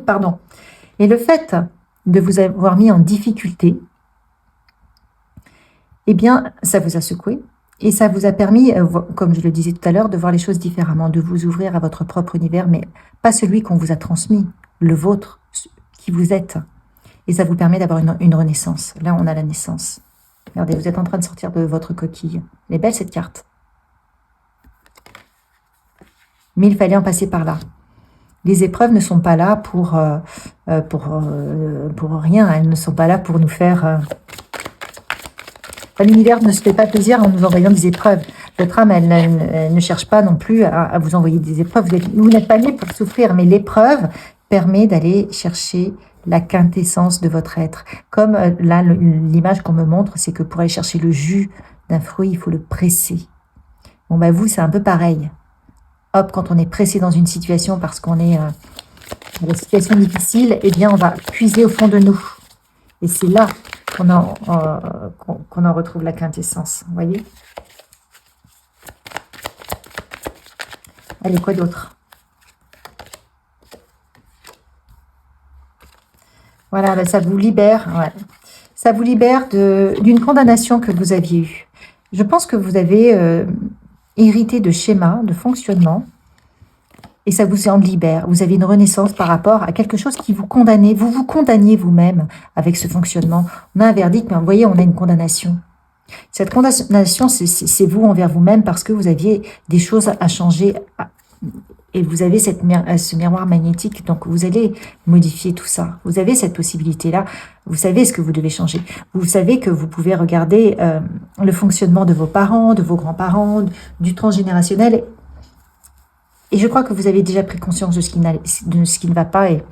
Pardon. Et le fait de vous avoir mis en difficulté, eh bien, ça vous a secoué et ça vous a permis, comme je le disais tout à l'heure, de voir les choses différemment, de vous ouvrir à votre propre univers, mais pas celui qu'on vous a transmis, le vôtre, qui vous êtes. Et ça vous permet d'avoir une renaissance. Là, on a la naissance. Regardez, vous êtes en train de sortir de votre coquille. Elle est belle, cette carte. Mais il fallait en passer par là. Les épreuves ne sont pas là pour rien. Elles ne sont pas là pour nous faire... L'univers ne se fait pas plaisir en nous envoyant des épreuves. Votre âme, elle ne cherche pas non plus à vous envoyer des épreuves. Vous n'êtes pas né pour souffrir, mais l'épreuve permet d'aller chercher la quintessence de votre être. Comme là, l'image qu'on me montre, c'est que pour aller chercher le jus d'un fruit, il faut le presser. Bon, bah vous, c'est un peu pareil. Hop, quand on est pressé dans une situation parce qu'on est dans une situation difficile, eh bien, on va puiser au fond de nous. Et c'est là qu'on en retrouve la quintessence. Vous voyez? Allez, quoi d'autre? Voilà, ben ça vous libère. Ouais. Ça vous libère d'une condamnation que vous aviez eue. Je pense que vous avez hérité de schémas, de fonctionnement, et ça vous en libère. Vous avez une renaissance par rapport à quelque chose qui vous condamnait. Vous vous condamniez vous-même avec ce fonctionnement. On a un verdict, mais vous voyez, on a une condamnation. Cette condamnation, c'est vous envers vous-même parce que vous aviez des choses à changer et vous avez ce miroir magnétique, donc vous allez modifier tout ça. Vous avez cette possibilité-là, vous savez ce que vous devez changer. Vous savez que vous pouvez regarder le fonctionnement de vos parents, de vos grands-parents, du transgénérationnel, et je crois que vous avez déjà pris conscience de ce qui ne va pas, et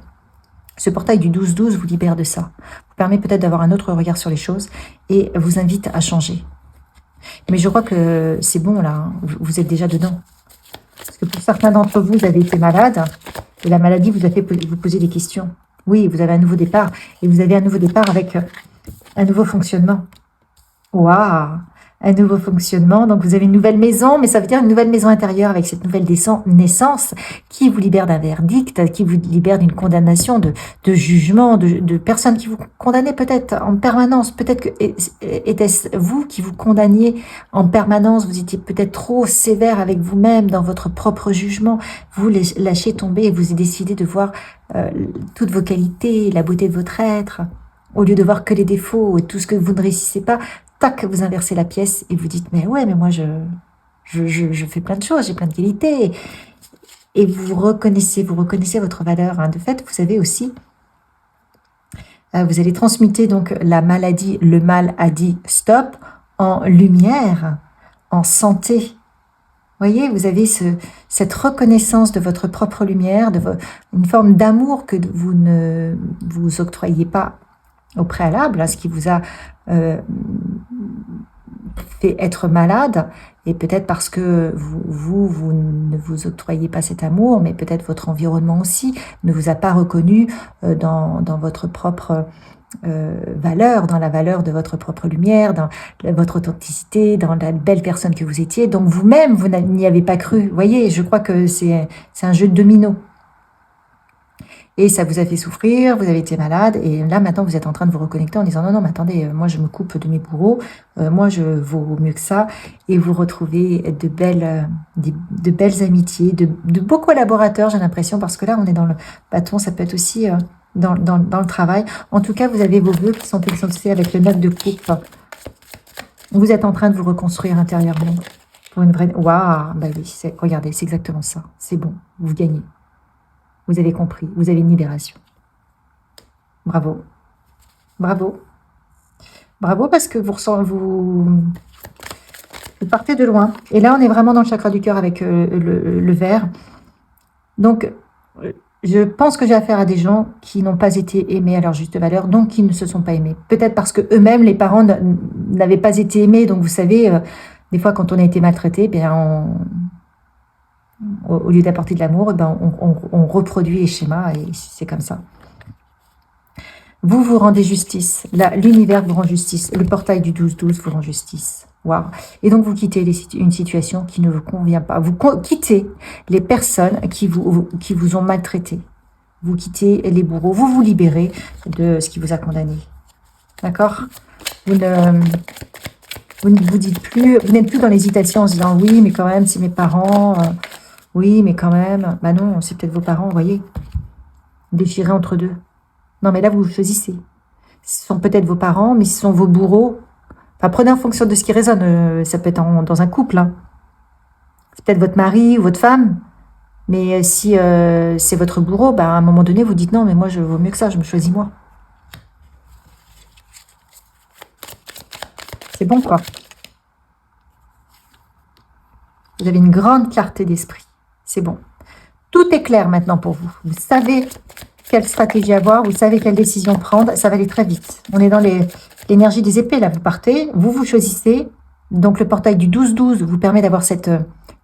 ce portail du 12-12 vous libère de ça, vous permet peut-être d'avoir un autre regard sur les choses, et vous invite à changer. Mais je crois que c'est bon là, hein, vous êtes déjà dedans. Parce que pour certains d'entre vous, vous avez été malade, et la maladie vous a fait vous poser des questions. Oui, vous avez un nouveau départ, et vous avez un nouveau départ avec un nouveau fonctionnement. Waouh! Un nouveau fonctionnement, donc vous avez une nouvelle maison, mais ça veut dire une nouvelle maison intérieure avec cette nouvelle naissance qui vous libère d'un verdict, qui vous libère d'une condamnation, de jugement, de personnes qui vous condamnaient peut-être en permanence. Peut-être que était-ce vous qui vous condamniez en permanence, vous étiez peut-être trop sévère avec vous-même dans votre propre jugement, vous lâchez tomber et vous décidez de voir toutes vos qualités, la beauté de votre être, au lieu de voir que les défauts et tout ce que vous ne réussissez pas. Tac, vous inversez la pièce et vous dites, mais ouais, mais moi, je fais plein de choses, j'ai plein de qualités. Et vous reconnaissez votre valeur. Hein. De fait, vous savez aussi, vous allez transmuter donc la maladie, le mal a dit stop, en lumière, en santé. Voyez, vous avez cette reconnaissance de votre propre lumière, une forme d'amour que vous ne vous octroyez pas au préalable, hein, ce qui vous a fait être malade, et peut-être parce que vous ne vous octroyez pas cet amour, mais peut-être votre environnement aussi ne vous a pas reconnu dans votre propre valeur, dans la valeur de votre propre lumière, dans votre authenticité, dans la belle personne que vous étiez. Donc vous-même, vous n'y avez pas cru. Vous voyez, je crois que c'est un jeu de domino. Et ça vous a fait souffrir, vous avez été malade, et là maintenant vous êtes en train de vous reconnecter en disant non, mais attendez, moi je me coupe de mes bourreaux, moi je vaux mieux que ça, et vous retrouvez de belles amitiés, de beaux collaborateurs, j'ai l'impression, parce que là on est dans le bâton, ça peut être aussi dans le travail. En tout cas, vous avez vos vœux qui sont exaucés avec le 9 de coupe. Vous êtes en train de vous reconstruire intérieurement pour une vraie... Waouh, bah oui, regardez, c'est exactement ça, c'est bon, vous gagnez. Vous avez compris, vous avez une libération. Bravo. Bravo. Bravo parce que vous partez de loin. Et là, on est vraiment dans le chakra du cœur avec le vert. Donc, je pense que j'ai affaire à des gens qui n'ont pas été aimés à leur juste valeur, donc qui ne se sont pas aimés. Peut-être parce que eux-mêmes, les parents, n'avaient pas été aimés. Donc, vous savez, des fois, quand on a été maltraité, au lieu d'apporter de l'amour, on reproduit les schémas et c'est comme ça. Vous vous rendez justice. L'univers vous rend justice. Le portail du 12-12 vous rend justice. Wow. Et donc, vous quittez une situation qui ne vous convient pas. Vous quittez les personnes qui vous ont maltraité. Vous quittez les bourreaux. Vous vous libérez de ce qui vous a condamné. D'accord ? Vous ne vous dites plus, vous n'êtes plus dans l'hésitation en se disant oui, mais quand même, c'est mes parents... oui, mais quand même, bah non, c'est peut-être vos parents, vous voyez, déchirés entre deux. Non, mais là, vous choisissez. Ce sont peut-être vos parents, mais ce sont vos bourreaux. Enfin, prenez en fonction de ce qui résonne. Ça peut être dans un couple. Hein. C'est peut-être votre mari ou votre femme. Mais si c'est votre bourreau, bah, à un moment donné, vous dites non, mais moi, je vaux mieux que ça, je me choisis moi. C'est bon, quoi. Vous avez une grande clarté d'esprit. C'est bon. Tout est clair maintenant pour vous. Vous savez quelle stratégie avoir, vous savez quelle décision prendre. Ça va aller très vite. On est dans l'énergie des épées, là. Vous partez, vous choisissez. Donc, le portail du 12-12 vous permet d'avoir cette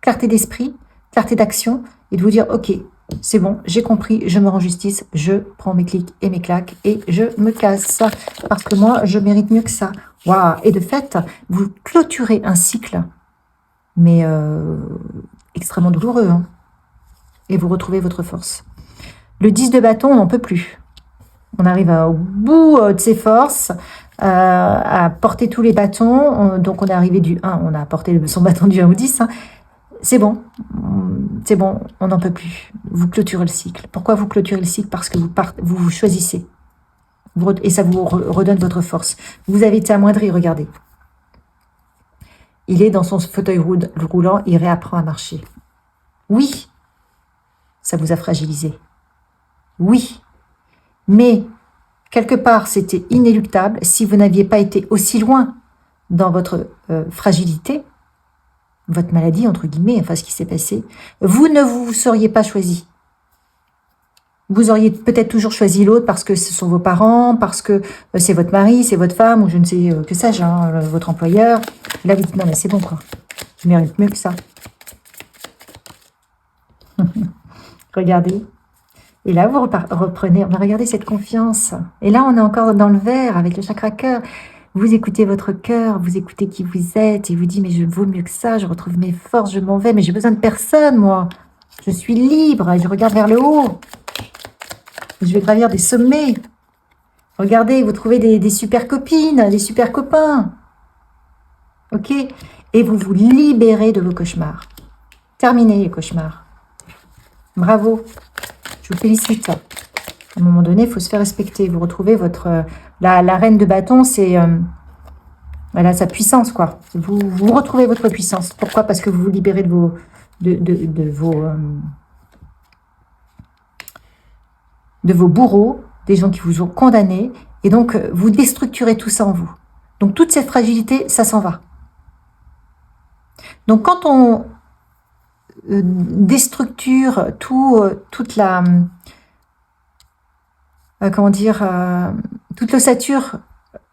clarté d'esprit, clarté d'action, et de vous dire, ok, c'est bon, j'ai compris, je me rends justice, je prends mes clics et mes claques, et je me casse. Parce que moi, je mérite mieux que ça. Waouh. Et de fait, vous clôturez un cycle, mais extrêmement douloureux, hein. Et vous retrouvez votre force. Le 10 de bâton, on n'en peut plus. On arrive au bout de ses forces, à porter tous les bâtons. Donc, on est arrivé du 1, on a porté son bâton du 1 au 10. Hein. c'est bon, on n'en peut plus. Vous clôturez le cycle. Pourquoi vous clôturez le cycle? Parce que vous choisissez. Et ça vous redonne votre force. Vous avez été amoindri, regardez. Il est dans son fauteuil roulant, il réapprend à marcher. Oui, ça vous a fragilisé. Oui, mais quelque part, c'était inéluctable. Si vous n'aviez pas été aussi loin dans votre fragilité, votre maladie, entre guillemets, enfin ce qui s'est passé, vous ne vous seriez pas choisi. Vous auriez peut-être toujours choisi l'autre parce que ce sont vos parents, parce que c'est votre mari, c'est votre femme, ou je ne sais que sais-je, hein, votre employeur. Là, vous dites, non mais c'est bon quoi, je mérite mieux que ça. Regardez. Et là, vous reprenez, regardez cette confiance. Et là, on est encore dans le vert avec le chakra cœur. Vous écoutez votre cœur, vous écoutez qui vous êtes, et vous dites, mais je vaux mieux que ça, je retrouve mes forces, je m'en vais, mais j'ai besoin de personne, moi. Je suis libre, et je regarde vers le haut. Je vais gravir des sommets. Regardez, vous trouvez des super copines, des super copains. Ok? Et vous vous libérez de vos cauchemars. Terminez les cauchemars. Bravo. Je vous félicite. À un moment donné, il faut se faire respecter. Vous retrouvez votre... la reine de bâton, c'est... elle a sa puissance, quoi. Vous retrouvez votre puissance. Pourquoi? Parce que vous vous libérez de vos... de vos bourreaux, des gens qui vous ont condamné, et donc vous déstructurez tout ça en vous. Donc toute cette fragilité, ça s'en va. Donc quand on déstructure toute la... comment dire, toute l'ossature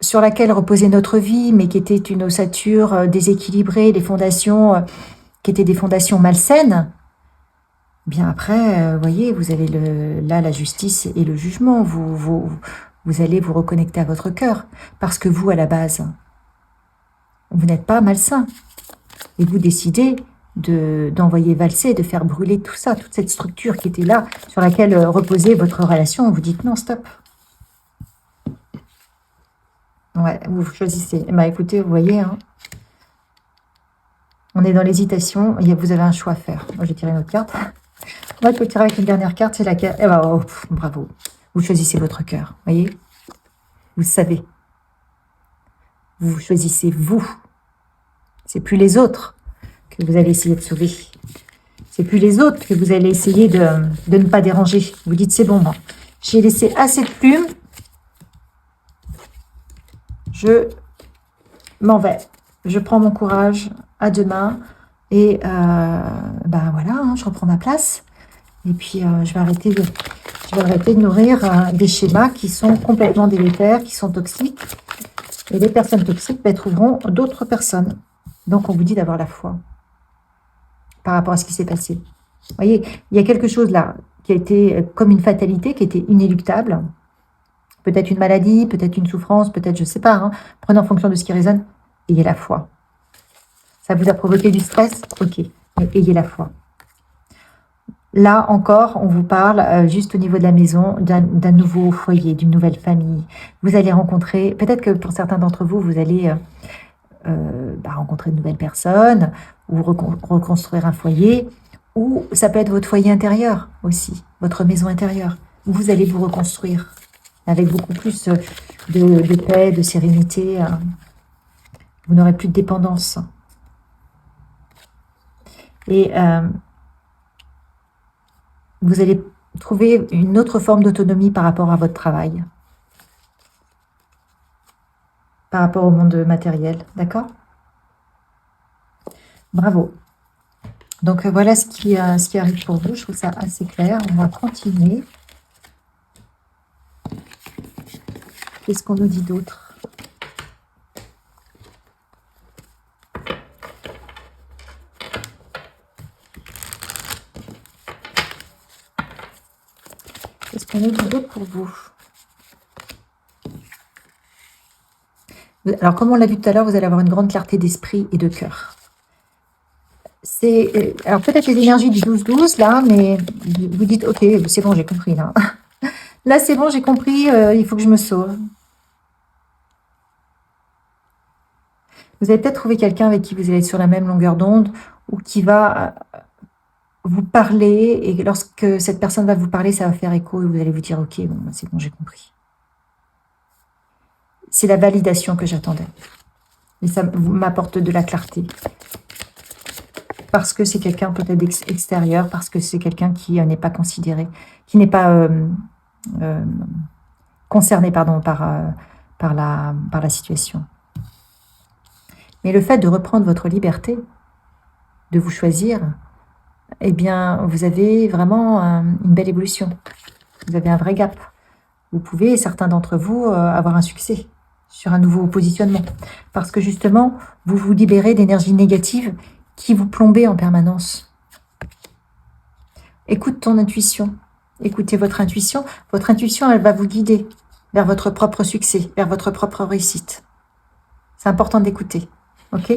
sur laquelle reposait notre vie, mais qui était une ossature déséquilibrée, des fondations qui étaient des fondations malsaines, bien après, voyez, vous avez là la justice et le jugement. Vous allez vous reconnecter à votre cœur, parce que vous, à la base, vous n'êtes pas malsain. Et vous décidez d'envoyer valser, de faire brûler tout ça, toute cette structure qui était là, sur laquelle reposait votre relation. Vous dites non, stop. Ouais, vous choisissez. Bah écoutez, vous voyez, hein, on est dans l'hésitation. Vous avez un choix à faire. Moi, j'ai tiré une autre carte. On va tirer avec une dernière carte. C'est la carte. Eh ben, oh, bravo. Vous choisissez votre cœur. Voyez, vous savez. Vous choisissez vous. C'est plus les autres que vous allez essayer de sauver. C'est plus les autres que vous allez essayer de ne pas déranger. Vous dites, c'est bon, moi. J'ai laissé assez de plumes. Je m'en vais. Je prends mon courage. À demain. Et ben voilà, hein, je reprends ma place. Et puis, je vais arrêter de nourrir des schémas qui sont complètement délétères, qui sont toxiques. Et les personnes toxiques trouveront d'autres personnes. Donc, on vous dit d'avoir la foi par rapport à ce qui s'est passé. Vous voyez, il y a quelque chose là qui a été comme une fatalité, qui était inéluctable. Peut-être une maladie, peut-être une souffrance, peut-être, je ne sais pas. Hein. Prenez en fonction de ce qui résonne. Ayez la foi. Ça vous a provoqué du stress? Ok, mais ayez la foi. Là encore, on vous parle juste au niveau de la maison, d'un nouveau foyer, d'une nouvelle famille. Vous allez rencontrer, peut-être que pour certains d'entre vous, vous allez rencontrer de nouvelles personnes, ou reconstruire un foyer, ou ça peut être votre foyer intérieur aussi, votre maison intérieure. Vous allez vous reconstruire avec beaucoup plus de paix, de sérénité. Vous n'aurez plus de dépendance. Et vous allez trouver une autre forme d'autonomie par rapport à votre travail, par rapport au monde matériel, d'accord? Bravo. Donc voilà ce qui arrive pour vous, je trouve ça assez clair. On va continuer. Qu'est-ce qu'on nous dit d'autre? Qu'est-ce qu'on nous dit d'autre pour vous? Alors, comme on l'a vu tout à l'heure, vous allez avoir une grande clarté d'esprit et de cœur. Alors, peut-être les énergies du 12-12, là, mais vous dites, ok, c'est bon, j'ai compris, là. Là, c'est bon, j'ai compris, il faut que je me sauve. Vous allez peut-être trouver quelqu'un avec qui vous allez être sur la même longueur d'onde ou qui va vous parler, et lorsque cette personne va vous parler, ça va faire écho et vous allez vous dire « Ok, bon, c'est bon, j'ai compris. » C'est la validation que j'attendais. Et ça m'apporte de la clarté. Parce que c'est quelqu'un peut-être extérieur, parce que c'est quelqu'un qui n'est pas considéré, qui n'est pas concerné pardon, par la situation. Mais le fait de reprendre votre liberté, de vous choisir, eh bien, vous avez vraiment une belle évolution. Vous avez un vrai gap. Vous pouvez, certains d'entre vous, avoir un succès sur un nouveau positionnement. Parce que justement, vous vous libérez d'énergie négative qui vous plombait en permanence. Écoute ton intuition. Écoutez votre intuition. Votre intuition, elle va vous guider vers votre propre succès, vers votre propre réussite. C'est important d'écouter. Ok ?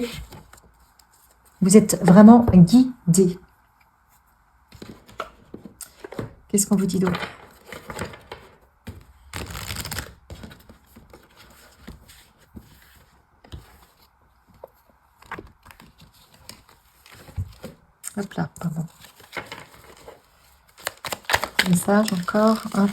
Vous êtes vraiment guidé. Qu'est-ce qu'on vous dit d'autre ? Hop là, pardon. Message encore, hop.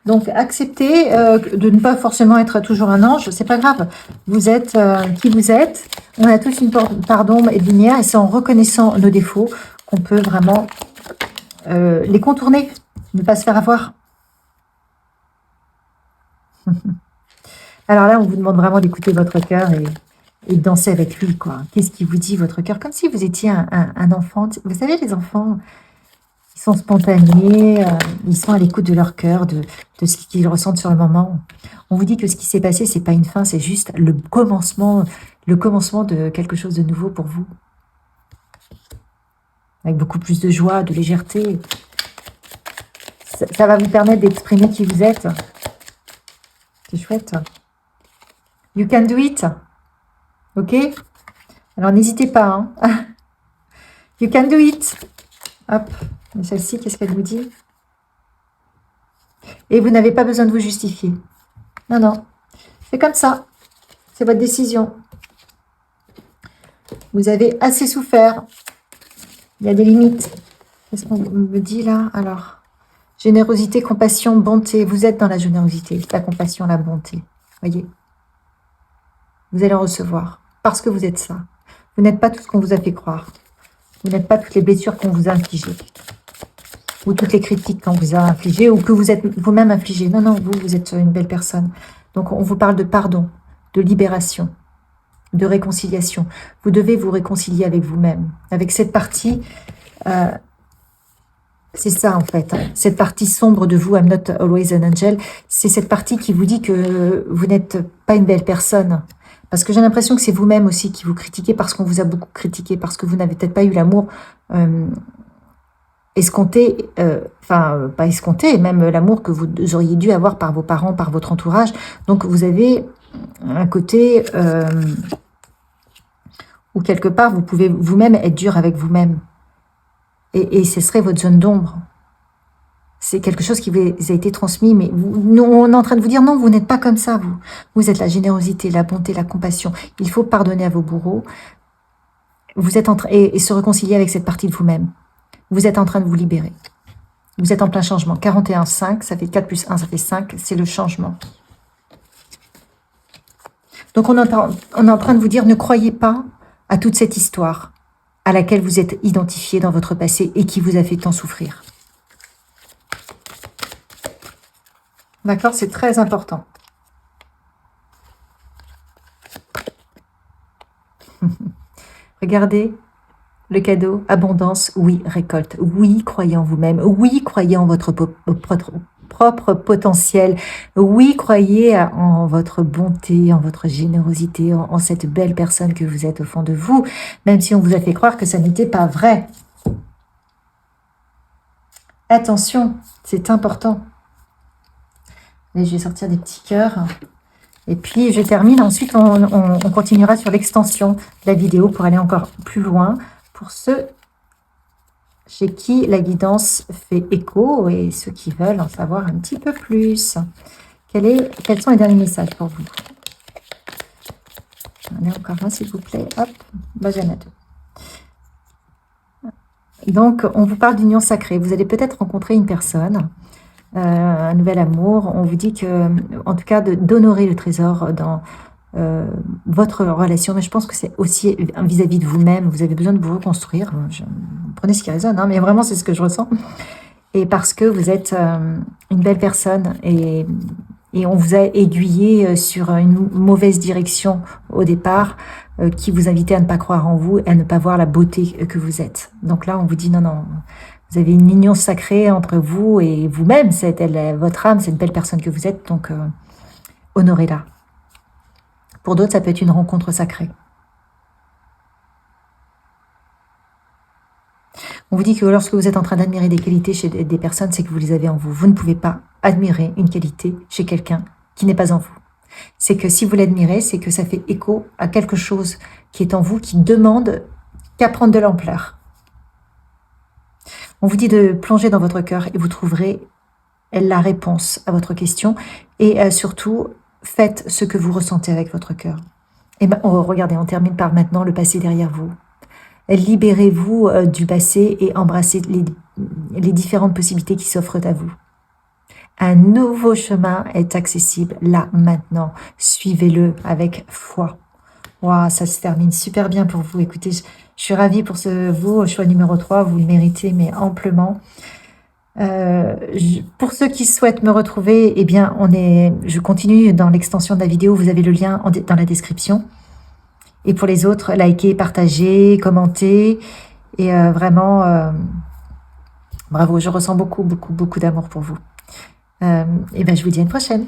Donc, acceptez de ne pas forcément être toujours un ange, c'est pas grave. Vous êtes qui vous êtes. On a tous une part d'ombre et de lumière, et c'est en reconnaissant nos défauts qu'on peut vraiment les contourner, ne pas se faire avoir. Alors là, on vous demande vraiment d'écouter votre cœur et de danser avec lui, quoi. Qu'est-ce qui vous dit, votre cœur? Comme si vous étiez un enfant. Vous savez, les enfants, ils sont spontanés, ils sont à l'écoute de leur cœur, de ce qu'ils ressentent sur le moment. On vous dit que ce qui s'est passé, c'est pas une fin, c'est juste le commencement de quelque chose de nouveau pour vous. Avec beaucoup plus de joie, de légèreté. Ça va vous permettre d'exprimer qui vous êtes. C'est chouette. You can do it. Ok? Alors, n'hésitez pas. Hein. You can do it. Hop. Et celle-ci, qu'est-ce qu'elle vous dit? Et vous n'avez pas besoin de vous justifier. Non, non. C'est comme ça. C'est votre décision. Vous avez assez souffert. Il y a des limites. Qu'est-ce qu'on me dit là? Alors, générosité, compassion, bonté. Vous êtes dans la générosité, la compassion, la bonté. Voyez? Vous allez en recevoir. Parce que vous êtes ça. Vous n'êtes pas tout ce qu'on vous a fait croire. Vous n'êtes pas toutes les blessures qu'on vous a infligées. Ou toutes les critiques qu'on vous a infligées, ou que vous êtes vous-même infligées. Non, non, vous êtes une belle personne. Donc, on vous parle de pardon, de libération, de réconciliation. Vous devez vous réconcilier avec vous-même. Avec cette partie, c'est ça en fait. Hein. Cette partie sombre de vous, I'm not always an angel, c'est cette partie qui vous dit que vous n'êtes pas une belle personne. Parce que j'ai l'impression que c'est vous-même aussi qui vous critiquez, parce qu'on vous a beaucoup critiqué, parce que vous n'avez peut-être pas eu l'amour escompté, enfin pas escompté, même l'amour que vous auriez dû avoir par vos parents, par votre entourage. Donc vous avez un côté où quelque part vous pouvez vous-même être dur avec vous-même. Et ce serait votre zone d'ombre. C'est quelque chose qui vous a été transmis, mais on est en train de vous dire non, vous n'êtes pas comme ça, vous. Vous êtes la générosité, la bonté, la compassion. Il faut pardonner à vos bourreaux. Vous êtes et se réconcilier avec cette partie de vous-même. Vous êtes en train de vous libérer. Vous êtes en plein changement. 41, 5, ça fait 4 plus 1, ça fait 5. C'est le changement. Donc on est en train de vous dire, ne croyez pas à toute cette histoire à laquelle vous êtes identifié dans votre passé et qui vous a fait tant souffrir. D'accord, c'est très important. Regardez le cadeau, abondance, oui, récolte. Oui, croyez en vous-même. Oui, croyez en votre propre potentiel. Oui, croyez en votre bonté, en votre générosité, en cette belle personne que vous êtes au fond de vous, même si on vous a fait croire que ça n'était pas vrai. Attention, c'est important. Et je vais sortir des petits cœurs. Et puis, je termine. Ensuite, on continuera sur l'extension de la vidéo pour aller encore plus loin. Pour ceux chez qui la guidance fait écho et ceux qui veulent en savoir un petit peu plus. Quels sont les derniers messages pour vous? Allez, encore un, s'il vous plaît. Hop, Benjamin. Donc, on vous parle d'union sacrée. Vous allez peut-être rencontrer une personne, un nouvel amour. On vous dit que, en tout cas, d'honorer le trésor dans votre relation. Mais je pense que c'est aussi vis-à-vis de vous-même. Vous avez besoin de vous reconstruire. Prenez ce qui résonne, hein, mais vraiment, c'est ce que je ressens. Et parce que vous êtes une belle personne et on vous a aiguillé sur une mauvaise direction au départ, qui vous invitait à ne pas croire en vous et à ne pas voir la beauté que vous êtes. Donc là, on vous dit non, non, vous avez une union sacrée entre vous et vous-même, c'est votre âme, c'est une belle personne que vous êtes, donc honorez-la. Pour d'autres, ça peut être une rencontre sacrée. On vous dit que lorsque vous êtes en train d'admirer des qualités chez des personnes, c'est que vous les avez en vous. Vous ne pouvez pas admirer une qualité chez quelqu'un qui n'est pas en vous. C'est que si vous l'admirez, c'est que ça fait écho à quelque chose qui est en vous, qui demande qu'à prendre de l'ampleur. On vous dit de plonger dans votre cœur et vous trouverez la réponse à votre question. Et surtout, faites ce que vous ressentez avec votre cœur. Et ben, regardez, on termine par maintenant le passé derrière vous. Libérez-vous du passé et embrassez les différentes possibilités qui s'offrent à vous. Un nouveau chemin est accessible là, maintenant. Suivez-le avec foi. Wow, ça se termine super bien pour vous. Écoutez, je suis ravie pour vous, choix numéro 3. Vous le méritez, mais amplement. Pour ceux qui souhaitent me retrouver, eh bien, je continue dans l'extension de la vidéo. Vous avez le lien dans la description. Et pour les autres, likez, partagez, commentez. Et vraiment, bravo, je ressens beaucoup, beaucoup, beaucoup d'amour pour vous. Et ben, je vous dis à une prochaine.